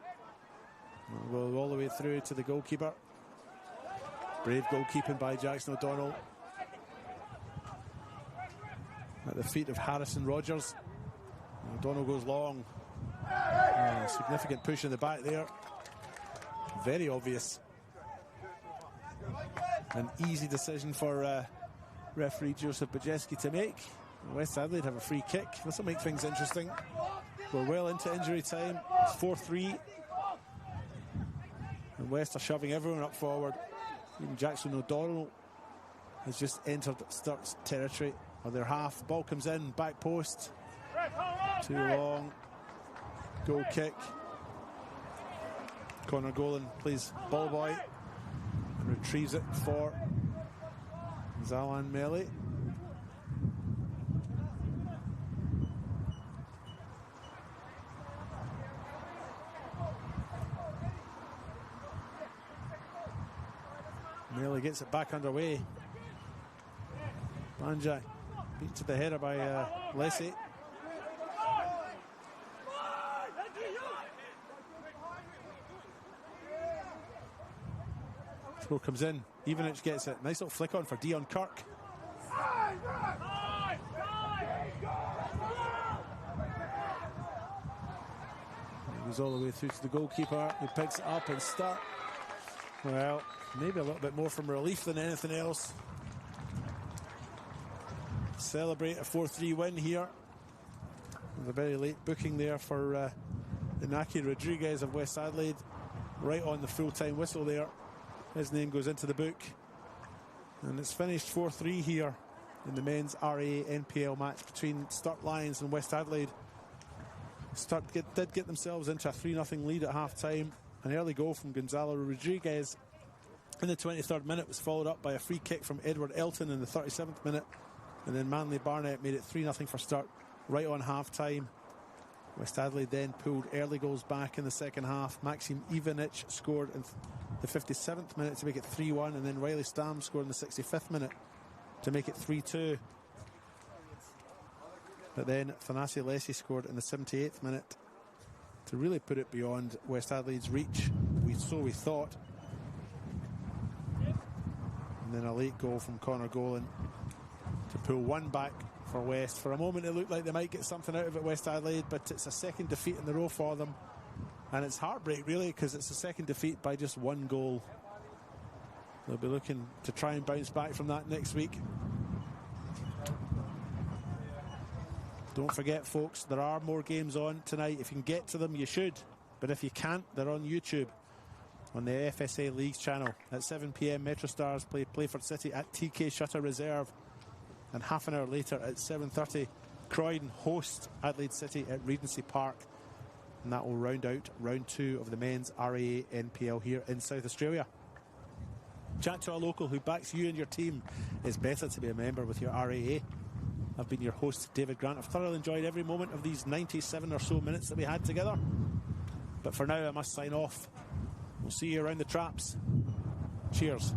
We'll go all the way through to the goalkeeper. Brave goalkeeping by Jackson O'Donnell. At the feet of Harrison Rogers. O'Donnell goes long. Significant push in the back there. Very obvious. An easy decision for referee Joseph Bajeski to make. West Adelaide have a free kick. This will make things interesting. We're well into injury time. It's 4-3. And West are shoving everyone up forward. Even Jackson O'Donnell has just entered Sturt's territory, or their half. Ball comes in, back post. Too long. Goal kick. Connor Golan plays ball boy and retrieves it for Zalan Meli. Meli gets it back underway. Banjak beat to the header by Lessie. Throw comes in. Evenich gets it. Nice little flick on for Dion Kirk. He goes all the way through to the goalkeeper, who picks it up and Sturt. Well, maybe a little bit more from relief than anything else. Celebrate a 4-3 win here. With a very late booking there for Inaki Rodriguez of West Adelaide. Right on the full-time whistle there. His name goes into the book. And it's finished 4-3 here in the men's RA NPL match between Sturt Lions and West Adelaide. Sturt did get themselves into a 3-0 lead at half-time. An early goal from Gonzalo Rodriguez in the 23rd minute was followed up by a free kick from Edward Elton in the 37th minute. And then Manly Barnett made it 3-0 for Sturt right on half-time. West Adelaide then pulled early goals back in the second half. Maxim Ivanich scored in the 57th minute to make it 3-1, and then Riley Stam scored in the 65th minute to make it 3-2. But then Thanasi Lessie scored in the 78th minute to really put it beyond West Adelaide's reach. So we thought. And then a late goal from Connor Golan to pull one back for West. For a moment it looked like they might get something out of it, West Adelaide, but it's a second defeat in a row for them, and it's heartbreak really, because it's a second defeat by just one goal. They'll be looking to try and bounce back from that next week. Don't forget, folks, there are more games on tonight. If you can get to them, you should, but if you can't, they're on YouTube on the FSA Leagues channel. At 7 p.m, Metro Stars play Playford City at TK Shutter Reserve. And half an hour later at 7:30, Croydon host Adelaide City at Regency Park. And that will round out round 2 of the men's RAA NPL here in South Australia. Chat to a local who backs you and your team. It's better to be a member with your RAA. I've been your host, David Grant. I've thoroughly enjoyed every moment of these 97 or so minutes that we had together. But for now, I must sign off. We'll see you around the traps. Cheers.